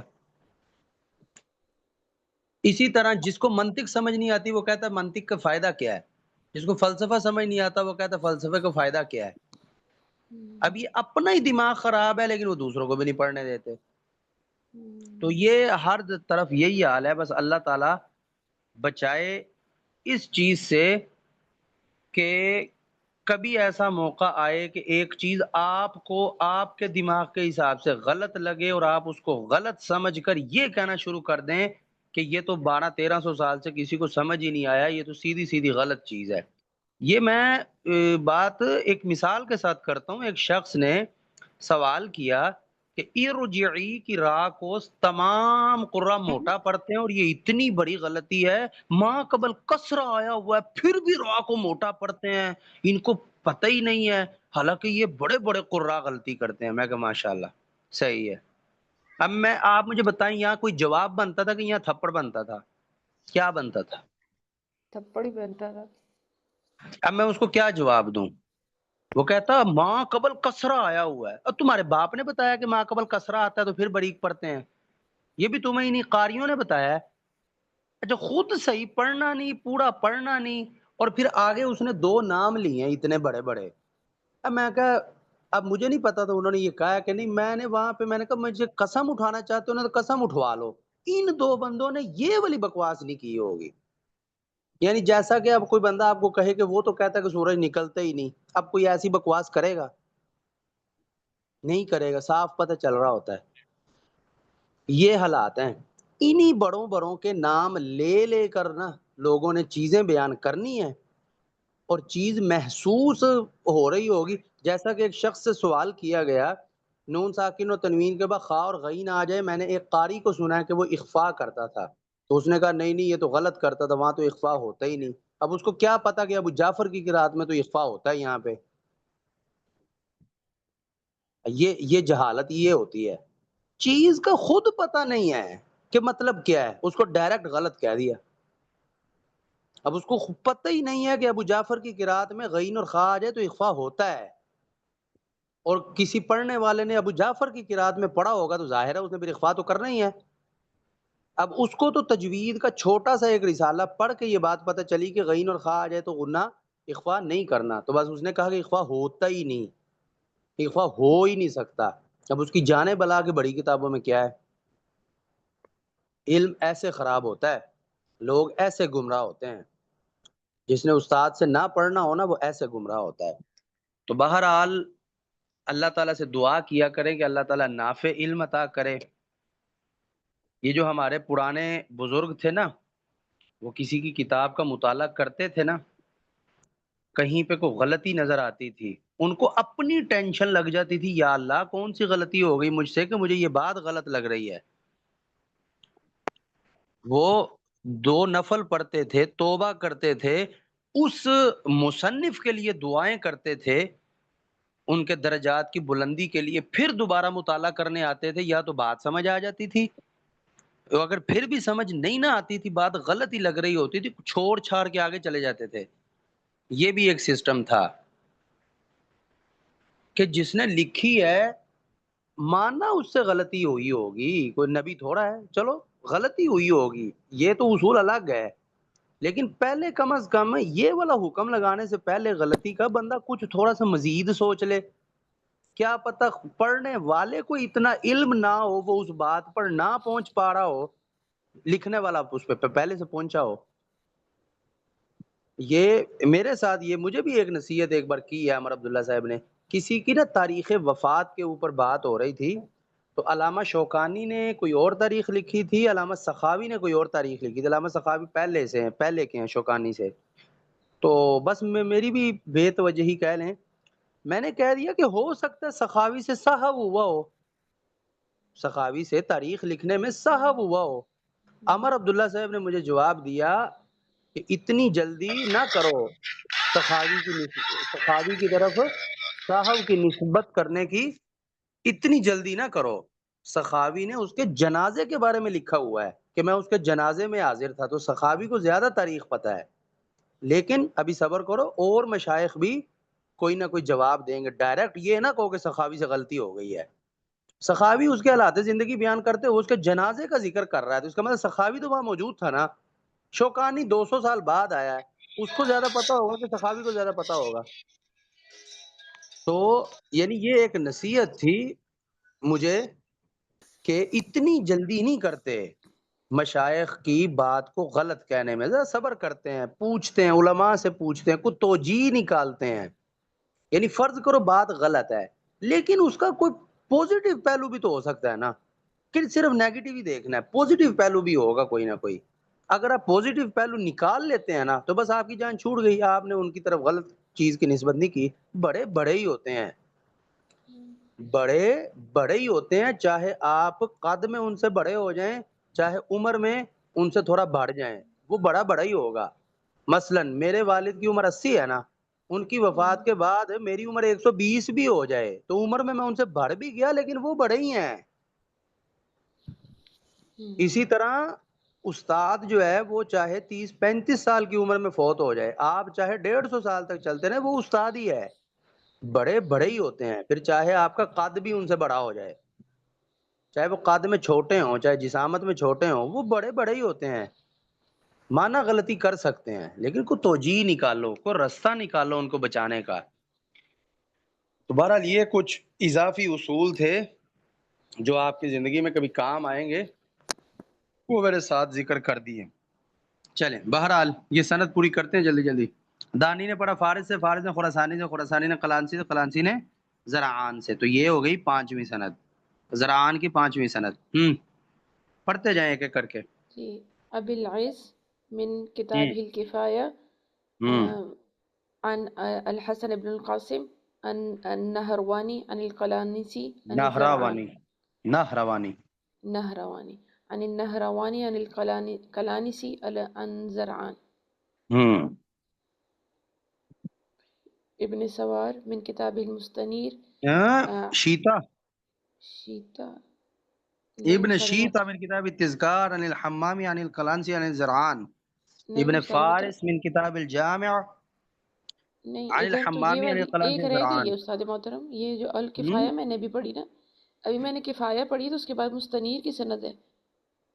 اسی طرح جس کو منطق سمجھ نہیں آتی وہ کہتا ہے منطق کا فائدہ کیا ہے، جس کو فلسفہ سمجھ نہیں آتا وہ کہتا ہے فلسفے کا فائدہ کیا ہے۔ اب یہ اپنا ہی دماغ خراب ہے لیکن وہ دوسروں کو بھی نہیں پڑھنے دیتے۔ تو یہ ہر طرف یہی حال ہے، بس اللہ تعالی بچائے اس چیز سے کہ کبھی ایسا موقع آئے کہ ایک چیز آپ کو آپ کے دماغ کے حساب سے غلط لگے اور آپ اس کو غلط سمجھ کر یہ کہنا شروع کر دیں کہ یہ تو 1200-1300 سال سے کسی کو سمجھ ہی نہیں آیا، یہ تو سیدھی سیدھی غلط چیز ہے۔ یہ میں بات ایک مثال کے ساتھ کرتا ہوں۔ ایک شخص نے سوال کیا کہ ارجعی کی را کو تمام قرآن موٹا پڑھتے ہیں، اور یہ اتنی بڑی غلطی ہے، ماں قبل کسرہ آیا ہوا ہے پھر بھی را کو موٹا پڑھتے ہیں، ان کو پتہ ہی نہیں ہے، حالانکہ یہ بڑے بڑے قرآن غلطی کرتے ہیں۔ میں کہ ماشاءاللہ صحیح ہے۔ اب آپ مجھے بتائیں، یہاں کوئی جواب بنتا تھا کہ یہاں تھپڑ بنتا تھا؟ کیا بنتا تھا؟ تھپڑ ہی بنتا تھا۔ اب میں اس کو کیا جواب دوں؟ وہ کہتا ماں قبل کسرہ آیا ہوا ہے، اور تمہارے باپ نے بتایا کہ ماں قبل کسرہ آتا ہے تو پھر باریک پڑھتے ہیں، یہ بھی تمہیں انہیں قاریوں نے بتایا ہے؟ اچھا، خود صحیح پڑھنا نہیں، پورا پڑھنا نہیں، اور پھر آگے اس نے 2 نام لیے ہیں اتنے بڑے بڑے۔ اب میں کہا، اب مجھے نہیں پتا تھا انہوں نے یہ کہا کہ نہیں، میں نے وہاں پہ میں نے کہا مجھے قسم اٹھانا چاہتے ہو نا تو قسم اٹھوا لو، ان 2 بندوں نے یہ والی بکواس نہیں کی ہوگی۔ یعنی جیسا کہ اب کوئی بندہ آپ کو کہے کہ وہ تو کہتا ہے کہ سورج نکلتا ہی نہیں، اب کوئی ایسی بکواس کرے گا؟ نہیں کرے گا، صاف پتہ چل رہا ہوتا ہے۔ یہ حالات ہیں، انہی بڑوں بڑوں کے نام لے لے کر نا لوگوں نے چیزیں بیان کرنی ہیں، اور چیز محسوس ہو رہی ہوگی۔ جیسا کہ ایک شخص سے سوال کیا گیا، نون ساکن و تنوین کے بعد خا اور غین آ جائے، میں نے ایک قاری کو سنا ہے کہ وہ اخفا کرتا تھا، تو اس نے کہا نہیں یہ تو غلط کرتا تھا، وہاں تو اخفا ہوتا ہی نہیں۔ اب اس کو کیا پتا کہ ابو جعفر کی قرات میں تو اخفا ہوتا ہے یہاں پہ؟ یہ جہالت یہ ہوتی ہے، چیز کا خود پتہ نہیں ہے کہ مطلب کیا ہے، اس کو ڈائریکٹ غلط کہہ دیا۔ اب اس کو پتہ ہی نہیں ہے کہ ابو جعفر کی قرات میں غین اور خا آ جائے تو اخفا ہوتا ہے، اور کسی پڑھنے والے نے ابو جعفر کی قرات میں پڑھا ہوگا تو ظاہر ہے اس نے پھر اخفا تو کرنا ہی ہے۔ اب اس کو تو تجوید کا چھوٹا سا ایک رسالہ پڑھ کے یہ بات پتہ چلی کہ غین اور خا آ جائے تو غنہ اخفا نہیں کرنا، تو بس اس نے کہا کہ اخفا ہوتا ہی نہیں، اخفا ہو ہی نہیں سکتا۔ اب اس کی جانے بلا کے بڑی کتابوں میں کیا ہے؟ علم ایسے خراب ہوتا ہے، لوگ ایسے گمراہ ہوتے ہیں، جس نے استاد سے نہ پڑھنا ہو نا وہ ایسے گمراہ ہوتا ہے۔ تو بہرحال اللہ تعالیٰ سے دعا کیا کریں کہ اللہ تعالیٰ نافع علم عطا کرے۔ یہ جو ہمارے پرانے بزرگ تھے نا، وہ کسی کی کتاب کا مطالعہ کرتے تھے نا، کہیں پہ کوئی غلطی نظر آتی تھی، ان کو اپنی ٹینشن لگ جاتی تھی، یا اللہ کون سی غلطی ہو گئی مجھ سے کہ مجھے یہ بات غلط لگ رہی ہے۔ وہ 2 نفل پڑھتے تھے، توبہ کرتے تھے، اس مصنف کے لیے دعائیں کرتے تھے، ان کے درجات کی بلندی کے لیے، پھر دوبارہ مطالعہ کرنے آتے تھے، یا تو بات سمجھ آ جاتی تھی، اگر پھر بھی سمجھ نہیں نہ آتی تھی، بات غلط ہی لگ رہی ہوتی تھی، چھوڑ چھاڑ کے آگے چلے جاتے تھے۔ یہ بھی ایک سسٹم تھا کہ جس نے لکھی ہے ماننا اس سے غلطی ہوئی ہوگی، کوئی نبی تھوڑا ہے، چلو غلطی ہوئی ہوگی، یہ تو اصول الگ ہے، لیکن پہلے کم از کم یہ والا حکم لگانے سے پہلے غلطی کا بندہ کچھ تھوڑا سا مزید سوچ لے۔ کیا پتہ پڑھنے والے کو اتنا علم نہ ہو، وہ اس بات پر نہ پہنچ پا رہا ہو، لکھنے والا اس پہ پہلے سے پہنچا ہو۔ یہ میرے ساتھ، یہ مجھے بھی ایک نصیحت ایک بار کی ہے عمر عبداللہ صاحب نے، کسی کی نا تاریخ وفات کے اوپر بات ہو رہی تھی، تو علامہ شوکانی نے کوئی اور تاریخ لکھی تھی، علامہ سخاوی نے کوئی اور تاریخ لکھی تھی، علامہ سخاوی پہلے کے ہیں شوکانی سے، تو بس میری بھی بے توجہی کہہ لیں، میں نے کہہ دیا کہ ہو سکتا ہے سخاوی سے سہو ہوا ہو، سخاوی سے تاریخ لکھنے میں سہو ہوا ہو۔ عمر عبداللہ صاحب نے مجھے جواب دیا کہ اتنی جلدی نہ کرو سخاوی کی طرف صاحب کی نسبت کرنے کی، اتنی جلدی نہ کرو۔ سخاوی نے اس کے جنازے کے بارے میں لکھا ہوا ہے کہ میں اس کے جنازے میں حاضر تھا، تو سخاوی کو زیادہ تاریخ پتہ ہے، لیکن ابھی صبر کرو، اور مشائخ بھی کوئی نہ کوئی جواب دیں گے، ڈائریکٹ یہ نہ کہو کہ سخاوی سے غلطی ہو گئی ہے۔ سخاوی اس کے حالات زندگی بیان کرتے ہوئے اس کے جنازے کا ذکر کر رہا ہے، تو اس کا مطلب سخاوی تو وہاں موجود تھا نا۔ شوکانی 200 سال بعد آیا ہے، اس کو زیادہ پتا ہوگا کہ سخاوی کو زیادہ پتا ہوگا۔ تو یعنی یہ ایک نصیحت تھی مجھے کہ اتنی جلدی نہیں کرتے مشائخ کی بات کو غلط کہنے میں، ذرا صبر کرتے ہیں، پوچھتے ہیں، علماء سے پوچھتے ہیں، کوئی توجیہ نکالتے ہیں۔ یعنی فرض کرو بات غلط ہے، لیکن اس کا کوئی پوزیٹو پہلو بھی تو ہو سکتا ہے نا، کہ صرف نیگیٹو ہی دیکھنا ہے، پوزیٹو پہلو بھی ہوگا کوئی نہ کوئی۔ اگر آپ پوزیٹو پہلو نکال لیتے ہیں نا تو بس آپ کی جان چھوٹ گئی، آپ نے ان کی طرف غلط چیز کی نسبت نہیں کی۔ بڑے بڑے ہی ہوتے ہیں، بڑے بڑے ہی ہوتے ہیں، چاہے آپ قد میں ان سے بڑے ہو جائیں، چاہے عمر میں ان سے تھوڑا بڑھ جائیں، وہ بڑا بڑا ہی ہوگا۔ مثلا میرے والد کی عمر 80 ہے نا، ان کی وفات کے بعد میری عمر 120 بھی ہو جائے تو عمر میں ان سے بڑھ بھی گیا، لیکن وہ بڑے ہی ہیں۔ اسی طرح استاد جو ہے وہ چاہے 30-35 سال کی عمر میں فوت ہو جائے، آپ چاہے 150 سال تک چلتے رہے، وہ استاد ہی ہے، بڑے بڑے ہی ہوتے ہیں۔ پھر چاہے آپ کا قد بھی ان سے بڑا ہو جائے، چاہے وہ قد میں چھوٹے ہوں، چاہے جسامت میں چھوٹے ہوں، وہ بڑے بڑے ہی ہوتے ہیں۔ مانا غلطی کر سکتے ہیں، لیکن کوئی توجیہ نکالو، کوئی رستہ نکالو ان کو بچانے کا۔ تو بہرحال یہ کچھ اضافی اصول تھے جو آپ کی زندگی میں کبھی کام آئیں گے، وہ میرے ساتھ ذکر کر دیے۔ چلیں بہرحال یہ سند پوری کرتے ہیں جلدی جلدی۔ دانی نے پڑھا فارس سے، فارس نے خراسانی سے، خراسانی نے قلانسی سے، قلانسی نے زرعان سے، تو یہ ہو گئی 5ویں سند، زرعان کی 5ویں سند۔ پڑھتے جائیں ایک ایک کر کے۔ جی، ابی العز من کتابہ الکفایہ عن الحسن بن القاسم عن النہروانی عن القلانسی عن الزرعان نہروانی نہروانی عن النہروانی عن القلانسی عن زرعان ابن سوار من کتاب المستنیر شیتا شیتا ابن شیتا من کتاب التذکار عن الحمامی عن القلانسی عن الزرعان ابن فارس من کتاب الجامع نہیں، عن ادھر تو یہ الحمامی عن والی القلانسی ایک عن رہ گئی ہے الزرعان۔ استاد محترم، یہ جو الکفایہ میں نے بھی پڑھی نا، ابھی میں نے کفایہ پڑھی تو اس کے بعد مستنیر کی سند ہے۔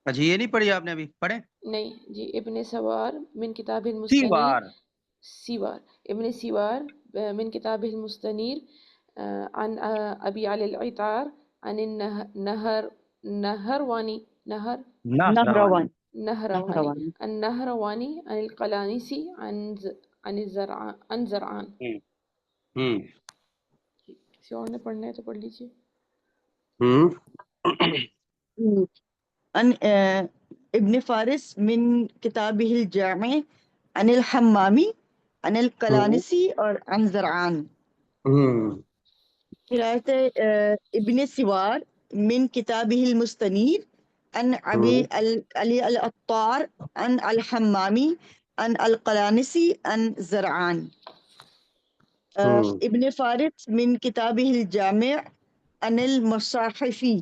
اچھا یہ نہیں پڑھی آپ نے ابھی؟ پڑھیں نہیں جی، ابن سوار من کتاب المستنیر، سیوار سیوار ابن سیوار من کتاب المستنیر عن ابی علی العطار عن النہروانی نہروان نہروانی النہروانی عن القلانسی عن زرعان۔ کسی اور نے پڑھنا ہے تو پڑھ لیجیے۔ ان ابن فارس من کتابہ الجامع عن الحمامی عن القلانسی اور عن زرعان۔ پھر آیت ابن سوار من کتابہ المستنیر عن ابی علی العطار عن الحمامی عن القلانسی عن زرعان۔ ابن فارس من کتابہ الجامع عن المصاحفی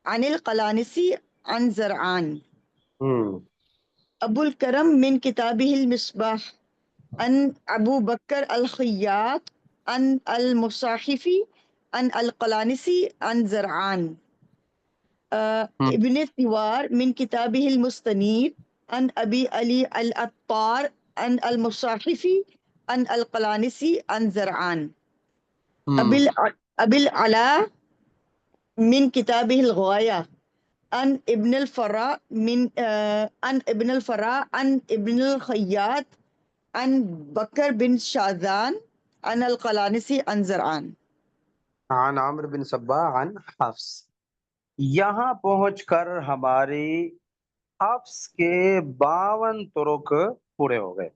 عن القلانسی عن زرعان۔ ابو الکرم من کتابہ المصباح عن ابو بکر الخیاط عن المصاحفی عن القلانسی عن زرعان۔ ابن سوار من کتابہ المستنیر عن ابی علی العطار عن المصاحفی عن القلانسی عن زرعان۔ ابی العلا من کتابہ الغایہ عن ابن الفراء عن ابن الفراء عن ابن الخیاط عن بکر بن شاذان عن القلانسی عن زرعان۔ عن عمرو بن صباح عن حفص۔ یہاں پہنچ کر ہماری حفص کے 52 طرق پورے ہو گئے۔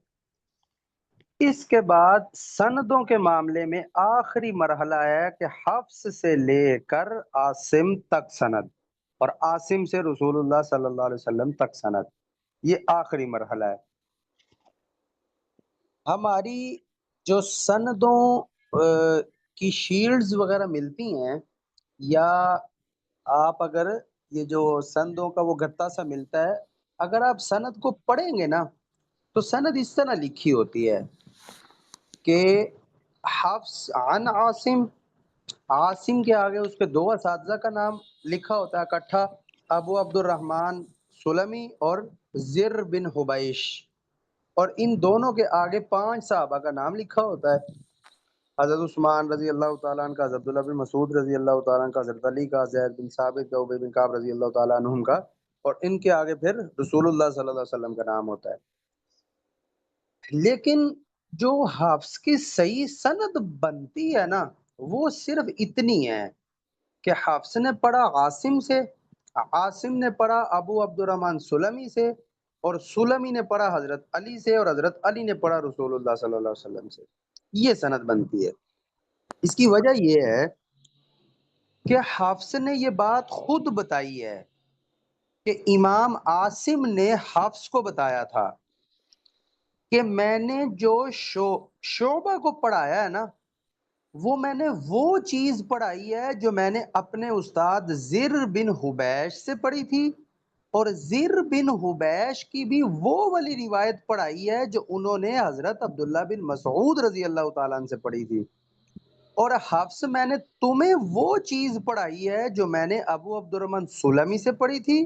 اس کے بعد سندوں کے معاملے میں آخری مرحلہ ہے کہ حفص سے لے کر عاصم تک سند اور عاصم سے رسول اللہ صلی اللہ علیہ وسلم تک سند، یہ آخری مرحلہ ہے۔ ہماری جو سندوں کی شیلڈز وغیرہ ملتی ہیں، یا آپ اگر یہ جو سندوں کا وہ گتا سا ملتا ہے، اگر آپ سند کو پڑھیں گے نا تو سند اس طرح لکھی ہوتی ہے کہ حفص عن عاصم، عاصم کے آگے اس کے 2 اساتذہ کا نام لکھا ہوتا ہے اکٹھا، ابو عبد الرحمن سلمی اور زر بن حبیش، اور ان دونوں کے آگے 5 صحابہ کا نام لکھا ہوتا ہے، حضرت عثمان رضی اللہ تعالیٰ عنہ کا، حضرت عبداللہ بن مسعود رضی اللہ تعالیٰ عنہ کا، حضرت علی کا، زید بن ثابت کا، ابی بن کعب رضی اللہ تعالیٰ عنہم کا، اور ان کے آگے پھر رسول اللہ صلی اللہ علیہ وسلم کا نام ہوتا ہے۔ لیکن جو حفص کی صحیح سند بنتی ہے نا، وہ صرف اتنی ہے کہ حفص نے پڑھا عاصم سے، عاصم نے پڑھا ابو عبد الرحمن سلمی سے، اور سلمی نے پڑھا حضرت علی سے، اور حضرت علی نے پڑھا رسول اللہ صلی اللہ علیہ وسلم سے، یہ سند بنتی ہے۔ اس کی وجہ یہ ہے کہ حفص نے یہ بات خود بتائی ہے کہ امام عاصم نے حفص کو بتایا تھا کہ میں نے جو شعبہ کو پڑھایا ہے نا، وہ میں نے وہ چیز پڑھائی ہے جو میں نے اپنے استاد زر بن حبیش سے پڑھی تھی، اور زر بن حبیش کی بھی وہ والی روایت پڑھائی ہے جو انہوں نے حضرت عبداللہ بن مسعود رضی اللہ تعالیٰ عنہ سے پڑھی تھی، اور حفص میں نے تمہیں وہ چیز پڑھائی ہے جو میں نے ابو عبد الرحمن سلمی سے پڑھی تھی،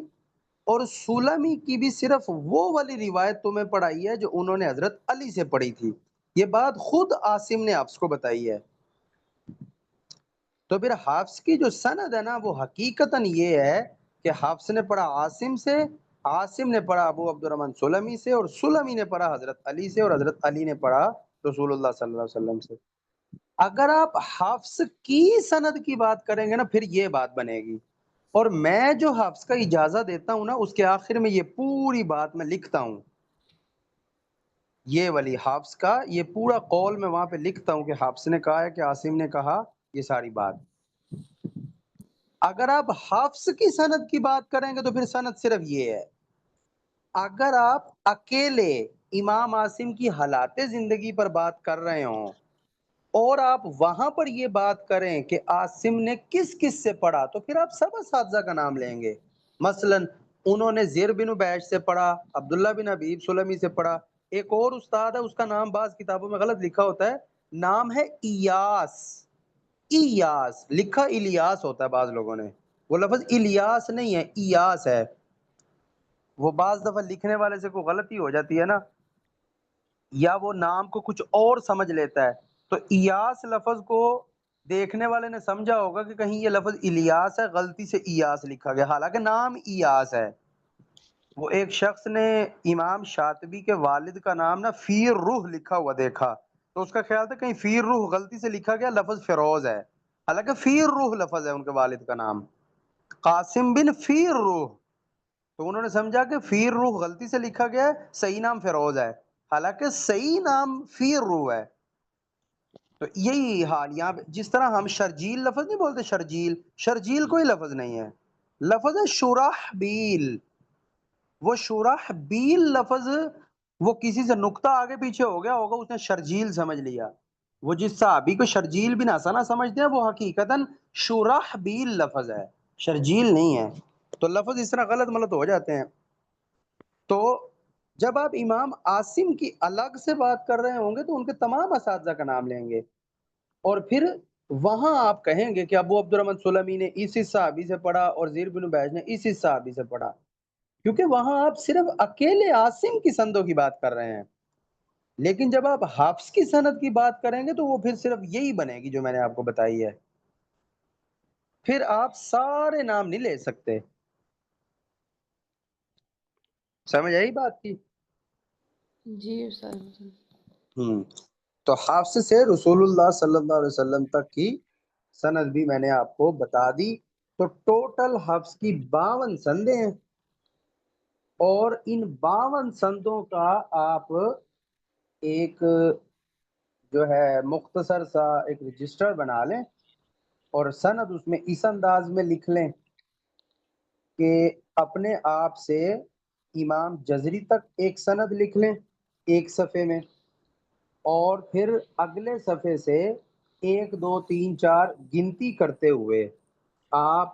اور سلمی کی بھی صرف وہ والی روایت تمہیں پڑھائی ہے جو انہوں نے حضرت علی سے پڑھی تھی۔ یہ بات خود عاصم نے حفص کو بتائی ہے۔ تو پھر حفص کی جو سند ہے نا، وہ حقیقتاً یہ ہے کہ حفص نے پڑھا عاصم سے، عاصم نے پڑھا ابو عبد الرحمن سلمی سے، اور سلمی نے پڑھا حضرت علی سے، اور حضرت علی نے پڑھا رسول اللہ صلی اللہ علیہ وسلم سے۔ اگر آپ حفص کی سند کی بات کریں گے نا، پھر یہ بات بنے گی، اور میں جو حفص کا اجازہ دیتا ہوں نا، اس کے آخر میں یہ پوری بات میں لکھتا ہوں، یہ ولی حفص کا یہ پورا قول میں وہاں پہ لکھتا ہوں کہ حفص نے کہا ہے کہ عاصم نے کہا، یہ ساری بات۔ اگر آپ حفص کی سند کی بات کریں گے تو پھر سند صرف یہ ہے۔ اگر آپ اکیلے امام عاصم کی حالات زندگی پر بات کر رہے ہوں اور آپ وہاں پر یہ بات کریں کہ عاصم نے کس کس سے پڑھا، تو پھر آپ سب اساتذہ کا نام لیں گے۔ مثلا انہوں نے زیر بن عبیش سے پڑھا، عبداللہ بن حبیب سلمی سے پڑھا، ایک اور استاد ہے، اس کا نام بعض کتابوں میں غلط لکھا ہوتا ہے، نام ہے ایاس، ایاس لکھا الیاس ہوتا ہے بعض لوگوں نے، وہ لفظ الیاس نہیں ہے، ایاس ہے، وہ بعض دفعہ لکھنے والے سے کوئی غلطی ہو جاتی ہے نا، یا وہ نام کو کچھ اور سمجھ لیتا ہے، تو ایاس لفظ کو دیکھنے والے نے سمجھا ہوگا کہ کہیں یہ لفظ الیاس ہے، غلطی سے ایاس لکھا گیا، حالانکہ نام ایاس ہے۔ وہ ایک شخص نے امام شاطبی کے والد کا نام نا فیر روح لکھا ہوا دیکھا، تو اس کا خیال تھا کہیں فیر روح غلطی سے لکھا گیا، لفظ فیروز ہے، حالانکہ فیر روح لفظ ہے ان کے والد کا نام، قاسم بن فیر روح، تو انہوں نے سمجھا کہ فیر روح غلطی سے لکھا گیا ہے، صحیح نام فیروز ہے، حالانکہ صحیح نام فیر روح ہے۔ تو یہی حال یہاں پہ، جس طرح ہم شرجیل لفظ نہیں بولتے، شرجیل، شرجیل کوئی لفظ نہیں ہے، لفظ ہے شرحبیل، وہ شرحبیل لفظ وہ کسی سے نقطہ آگے پیچھے ہو گیا ہوگا، اس نے شرجیل سمجھ لیا، وہ جس صحابی کو شرجیل بن حسنہ سمجھتے ہیں وہ حقیقتاً شرحبیل لفظ ہے، شرجیل نہیں ہے۔ تو لفظ اس طرح غلط ملط ہو جاتے ہیں۔ تو جب آپ امام عاصم کی الگ سے بات کر رہے ہوں گے تو ان کے تمام اساتذہ کا نام لیں گے، اور پھر وہاں آپ کہیں گے کہ ابو عبد الرحمن سلمی نے اس صحابی سے پڑھا اور زیر بن عبیش نے اس صحابی سے پڑھا، کیونکہ وہاں آپ صرف اکیلے عاصم کی سندوں کی بات کر رہے ہیں۔ لیکن جب آپ حفص کی سند کی بات کریں گے تو وہ پھر صرف یہی بنے گی جو میں نے آپ کو بتائی ہے، پھر آپ سارے نام نہیں لے سکتے۔ سمجھ آئی بات کی؟ جی استاد۔ تو حفص سے رسول اللہ صلی اللہ علیہ وسلم تک کی سند بھی میں نے آپ کو بتا دی۔ تو ٹوٹل حفص کی 52 سندیں ہیں، اور ان 52 سندوں کا آپ ایک جو ہے مختصر سا ایک رجسٹر بنا لیں، اور سند اس میں اس انداز میں لکھ لیں کہ اپنے آپ سے امام جزری تک ایک سند لکھ لیں ایک صفحے میں، اور پھر اگلے صفحے سے 1 2 3 4 گنتی کرتے ہوئے آپ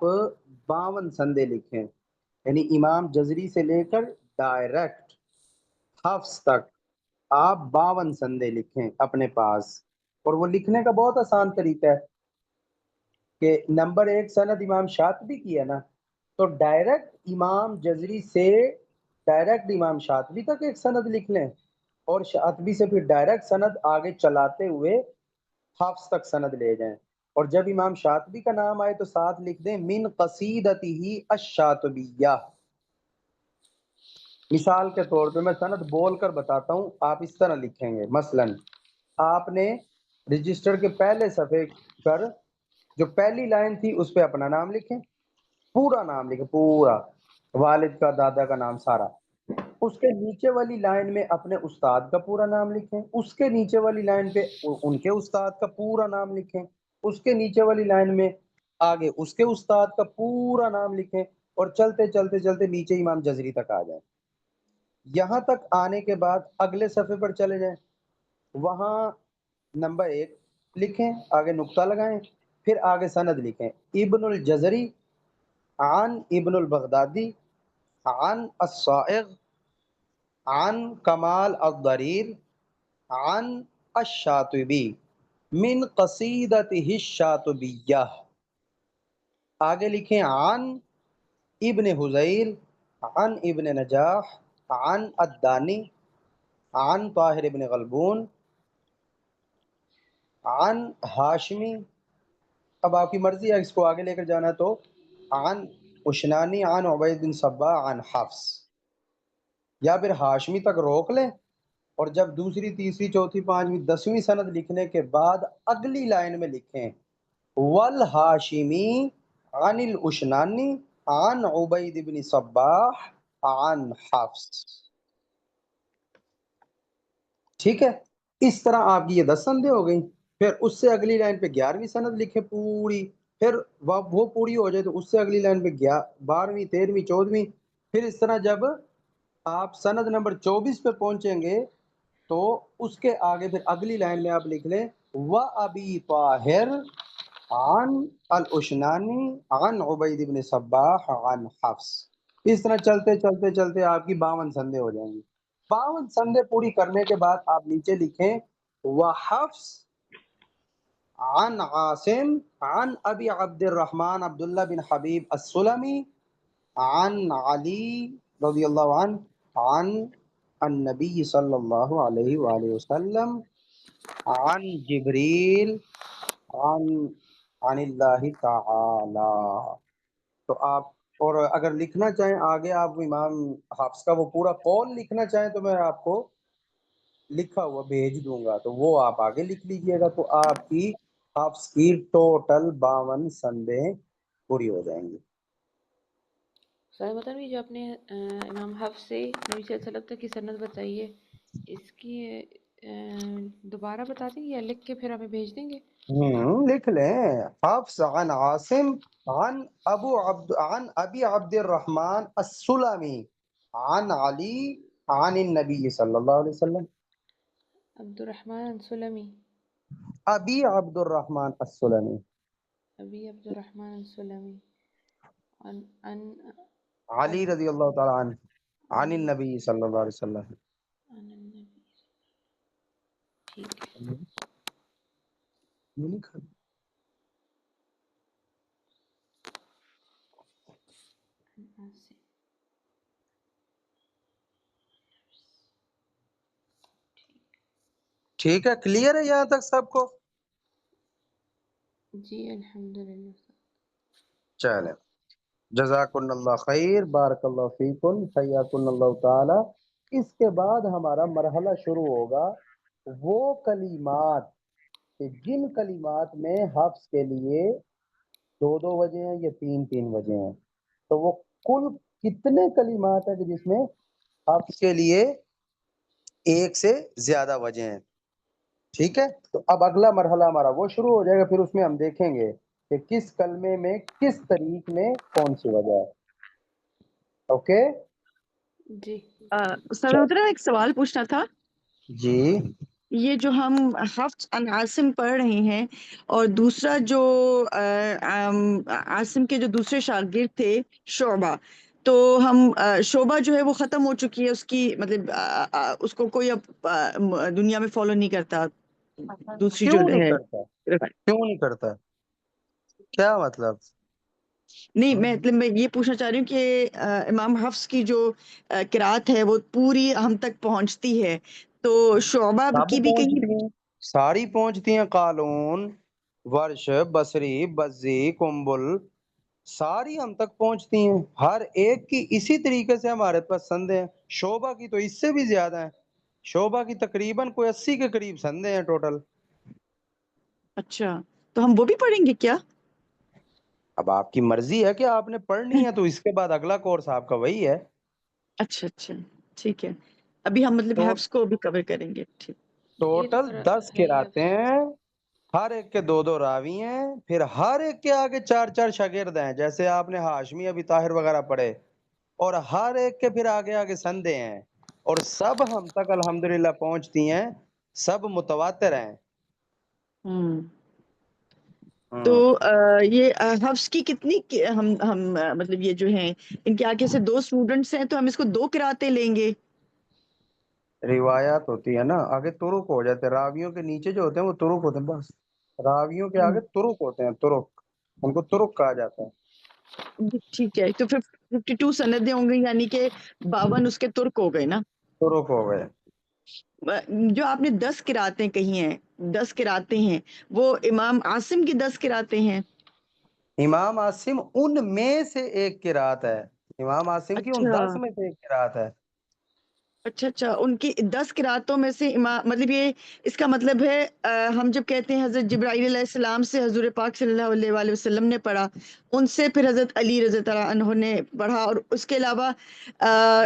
52 سندیں لکھیں، یعنی امام جزری سے لے کر ڈائریکٹ حفص تک آپ 52 سندیں لکھیں اپنے پاس۔ اور وہ لکھنے کا بہت آسان طریقہ ہے کہ نمبر 1 سند امام شاطبی کی ہے نا، تو ڈائریکٹ امام جزری سے ڈائریکٹ امام شاطبی تک ایک سند لکھ لیں، اور شاطبی سے پھر ڈائریکٹ سند آگے چلاتے ہوئے حفص تک سند لے جائیں، اور جب امام شاطبی کا نام آئے تو ساتھ لکھ دیں من قصیدتہ الشاطبیہ۔ مثال کے طور پہ میں سند بول کر بتاتا ہوں، آپ اس طرح لکھیں گے، مثلا آپ نے رجسٹر کے پہلے صفحے پر جو پہلی لائن تھی اس پہ اپنا نام لکھیں، پورا نام لکھیں، پورا والد کا، دادا کا نام سارا، اس کے نیچے والی لائن میں اپنے استاد کا پورا نام لکھیں، اس کے نیچے والی لائن پہ ان کے استاد کا پورا نام لکھیں، اس کے نیچے والی لائن میں آگے اس کے استاد کا پورا نام لکھیں اور چلتے چلتے چلتے نیچے امام جزری تک آ جائیں. یہاں تک آنے کے بعد اگلے صفحے پر چلے جائیں, وہاں نمبر 1 لکھیں, آگے نقطہ لگائیں, پھر آگے سند لکھیں. ابن الجزری عن ابن البغدادی عن الصائغ عن کمال الضریر عن الشاطبی من قصیدتہ الشاطبیہ. آگے لکھیں عن ابن حزیل عن ابن نجاح عن الدانی عن طاہر ابن غلبون عن ہاشمی. اب آپ کی مرضی ہے اس کو آگے لے کر جانا تو عن اشنانی عن عبید بن صبا عن حفص, یا پھر ہاشمی تک روک لیں اور جب دوسری تیسری چوتھی پانچویں 10ویں سند لکھنے کے بعد اگلی لائن میں لکھیں والہاشمی عن الاشنانی عن عبید بن صباح عن حفص. ٹھیک ہے, اس طرح آپ کی یہ 10 سندیں ہو گئیں. پھر اس سے اگلی لائن پہ 11ویں سند لکھیں پوری, پھر وہ پوری ہو جائے تو اس سے اگلی لائن پہ 12ویں 13ویں 14ویں. پھر اس طرح جب آپ سند نمبر 24 پہ پہنچیں گے تو اس کے آگے پھر اگلی لائن میں آپ لکھ لیں وَأَبِي طاہر عن الاشنانی عن عبید بن صباح عن حفص. اس طرح چلتے چلتے چلتے آپ کی 52 سندیں ہو جائیں گی. 52 سندیں پوری کرنے کے بعد آپ نیچے لکھیں وحفص عن عاصم عن ابی عبد الرحمن عبداللہ بن حبیب السلمی عن علی رضی اللہ عنہ عن النبی صلی اللہ علیہ وآلہ وسلم عن جبریل عن اللہ تعالی. تو آپ اور اگر لکھنا چاہیں آگے آپ امام حفص کا وہ پورا قول لکھنا چاہیں تو میں آپ کو لکھا ہوا بھیج دوں گا, تو وہ آپ آگے لکھ لیجئے گا تو آپ کی حفص کی ٹوٹل 52 سندیں پوری ہو جائیں گی. سر بتا رہی جو آپ نے امام حفص سے نبی صلی اللہ علیہ وسلم تک کی سند بتائی ہے, اس کی دوبارہ بتا دیں یا لکھ کے پھر ہمیں بھیج دیں گے؟ لکھ لیں حفص عن عاصم عن ابی عبد الرحمن السلمی عن علی عن النبی صلی اللہ علیہ وسلم. عبد الرحمن سلمی, ابی عبد الرحمن السلمی ابی عبد الرحمن سلمی ان علی رضی اللہ تعالی عنہ عن النبی صلی اللہ علیہ وسلم. النبی. ٹھیک ہے. ٹھیک ہے, کلیئر ہے یہاں تک سب کو؟ جی الحمدللہ. چلیں, جزاکن اللہ خیر, بارک اللہ فیکن, حیاکن اللہ تعالی. اس کے بعد ہمارا مرحلہ شروع ہوگا وہ کلمات کہ جن کلمات میں حفظ کے لیے 2 وجہ ہیں یا 3 وجہ ہیں. تو وہ کل کتنے کلمات ہیں کہ جس میں حفظ کے لیے 1 سے زیادہ وجہ ہیں. ٹھیک ہے, تو اب اگلا مرحلہ ہمارا وہ شروع ہو جائے گا. پھر اس میں ہم دیکھیں گے کہ کس کلمے میں کس طریق میں کون سی وجہ ہے. اوکے جی استاد محترم ایک سوال پوچھنا تھا. جی. یہ جو ہم حفص عن عاصم پڑھ رہے ہیں اور دوسرا جو عاصم کے جو دوسرے شاگرد تھے شعبہ, تو ہم شعبہ جو ہے وہ ختم ہو چکی ہے, اس کی مطلب اس کو کوئی اب دنیا میں فالو نہیں کرتا, دوسری جو کیوں نہیں ہے. کرتا, کیوں نہیں کرتا, کیا مطلب؟ نہیں میں یہ پوچھنا چاہ رہی ہوں کہ امام حفص کی جو قرات ہے وہ پوری ہم تک پہنچتی ہے, تو شعبہ سب کی بھی کہیں. پہنچتی ہیں, ساری پہنچتی ہیں. قالون, ورش, بصری, بزی, قنبل, ساری ہم تک پہنچتی ہیں. ہر ایک کی اسی طریقے سے ہمارے پاس سندیں ہیں. شعبہ کی تو اس سے بھی زیادہ ہیں. شعبہ کی تقریباً کوئی 80 کے قریب سندیں ہیں ٹوٹل. اچھا, تو ہم وہ بھی پڑھیں گے کیا؟ اب آپ کی مرضی ہے کہ آپ نے پڑھنی ہے تو اس کے بعد اگلا کورس آپ کا وہی ہے. اچھا اچھا ٹھیک ہے, ابھی ہم مطلب تو حفظ کو بھی کور کریں گے. ٹھیک. یہ تو ٹوٹل پر 10 ہے ہی قراتیں ہر ایک کے دو دو راوی ہیں، پھر ہر ایک کے آگے چار چار شاگرد ہیں، جیسے آپ نے ہاشمی ابی طاہر وغیرہ پڑھے، اور ہر ایک کے پھر آگے آگے سندے ہیں، اور سب ہم تک الحمدللہ پہنچتی ہیں، سب متواتر ہیں۔ تو یہ حفص کی کتنی ہم مطلب یہ جو ہیں ان کے آگے سے 2 اسٹوڈنٹس ہیں تو ہم اس کو 2 قراتیں لیں گے؟ روایات ہوتی ہے نا، آگے ترک ہو جاتے ہیں، راویوں کے نیچے جو ہوتے ہیں وہ ترک ہوتے ہیں، بس راویوں کے آگے ترک ہوتے ہیں، ترک، ان کو ترک کہا جاتا ہے۔ ٹھیک ہے، تو پھر 52 سندیں ہوں گی، یعنی کہ 52 اس کے ترک ہو گئے نا۔ ترک ہو گئے۔ جو آپ نے 10 قراتیں کہی ہیں، 10 قراتیں ہیں، وہ امام عاصم کی 10 قراتیں ہیں؟ امام عاصم ان میں سے ایک قرات ہے، امام عاصم کی ان 10 میں سے ایک قرات ہے۔ اچھا، ان کی 10 قراتوں میں سے مطلب یہ اس کا مطلب ہے ہم جب کہتے ہیں حضرت جبرائیل علیہ السلام سے حضور پاک صلی اللہ علیہ وآلہ وسلم نے پڑھا، ان سے پھر حضرت علی رضی اللہ عنہ نے پڑھا، اور اس کے علاوہ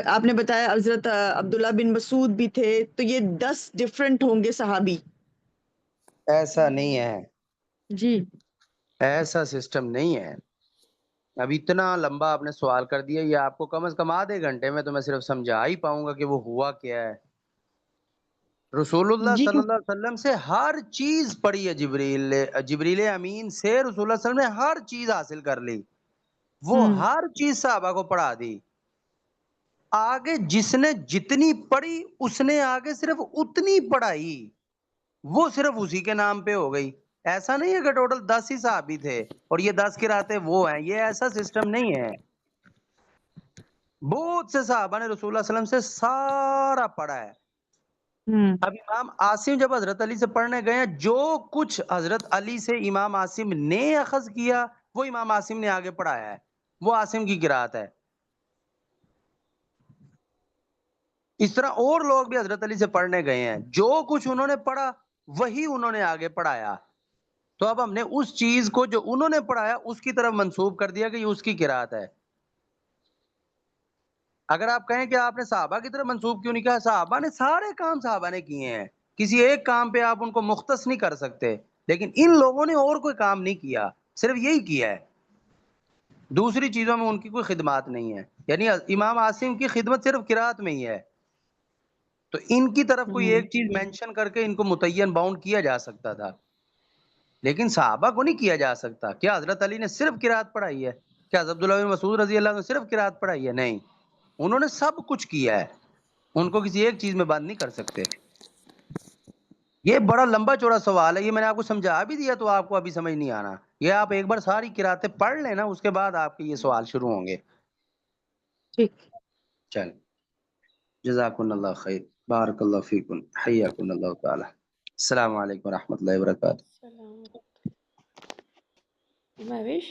آپ نے بتایا حضرت عبداللہ بن مسعود بھی تھے، تو یہ 10 ڈفرنٹ ہوں گے صحابی؟ ایسا نہیں ہے، جی، ایسا سسٹم نہیں ہے۔ اب اتنا لمبا آپ نے سوال کر دیا، یہ آپ کو کم از کم آدھے گھنٹے میں تو میں صرف سمجھا ہی پاؤں گا کہ وہ ہوا کیا ہے۔ رسول اللہ جی، صلی اللہ علیہ وسلم سے ہر چیز پڑھی ہے، جبریل امین سے رسول اللہ صلی اللہ علیہ وسلم نے ہر چیز حاصل کر لی، وہ ہر چیز صحابہ کو پڑھا دی۔ آگے جس نے جتنی پڑھی اس نے آگے صرف اتنی پڑھائی، وہ صرف اسی کے نام پہ ہو گئی۔ ایسا نہیں ہے کہ ٹوٹل 10 ہی صحابی تھے اور یہ 10 قراتیں وہ ہیں، یہ ایسا سسٹم نہیں ہے۔ بہت سے صحابہ نے رسول اللہ صلی اللہ علیہ وسلم سے سارا پڑھا ہے۔ اب امام عاصم جب حضرت علی سے پڑھنے گئے ہیں، جو کچھ حضرت علی سے امام عاصم نے اخذ کیا وہ امام عاصم نے آگے پڑھایا ہے، وہ عاصم کی قرات ہے۔ اس طرح اور لوگ بھی حضرت علی سے پڑھنے گئے ہیں، جو کچھ انہوں نے پڑھا وہی انہوں نے آگے پڑھایا۔ تو اب ہم نے اس چیز کو جو انہوں نے پڑھایا اس کی طرف منسوب کر دیا کہ یہ اس کی قرات ہے۔ اگر آپ کہیں کہ آپ نے صحابہ کی طرف منسوب کیوں نہیں کہا، صحابہ نے سارے کام صحابہ نے کیے ہیں، کسی ایک کام پہ آپ ان کو مختص نہیں کر سکتے، لیکن ان لوگوں نے اور کوئی کام نہیں کیا، صرف یہی کیا ہے، دوسری چیزوں میں ان کی کوئی خدمات نہیں ہے۔ یعنی امام عاصم کی خدمت صرف قرات میں ہی ہے، تو ان کی طرف کوئی ایک چیز مینشن کر کے ان کو متعین باؤنڈ کیا جا سکتا تھا، لیکن صحابہ کو نہیں کیا جا سکتا۔ کیا حضرت علی نے صرف قرات پڑھائی ہے؟ کیا حضرت عبداللہ بن مسعود رضی اللہ عنہ نے صرف قرات پڑھائی ہے؟ نہیں، انہوں نے سب کچھ کیا ہے، ان کو کسی ایک چیز میں بند نہیں کر سکتے۔ یہ بڑا لمبا چوڑا سوال ہے، یہ میں نے آپ کو سمجھا بھی دیا تو آپ کو ابھی سمجھ نہیں آنا، یہ آپ ایک بار ساری قراتیں پڑھ لیں نا، اس کے بعد آپ کے یہ سوال شروع ہوں گے۔ ٹھیک، چل، جزاکن اللہ خیر، بارک اللہ فیکن، حیاکن اللہ تعالی، السلام علیکم ورحمۃ اللہ وبرکاتہ۔ السلام علیکم۔ مہوش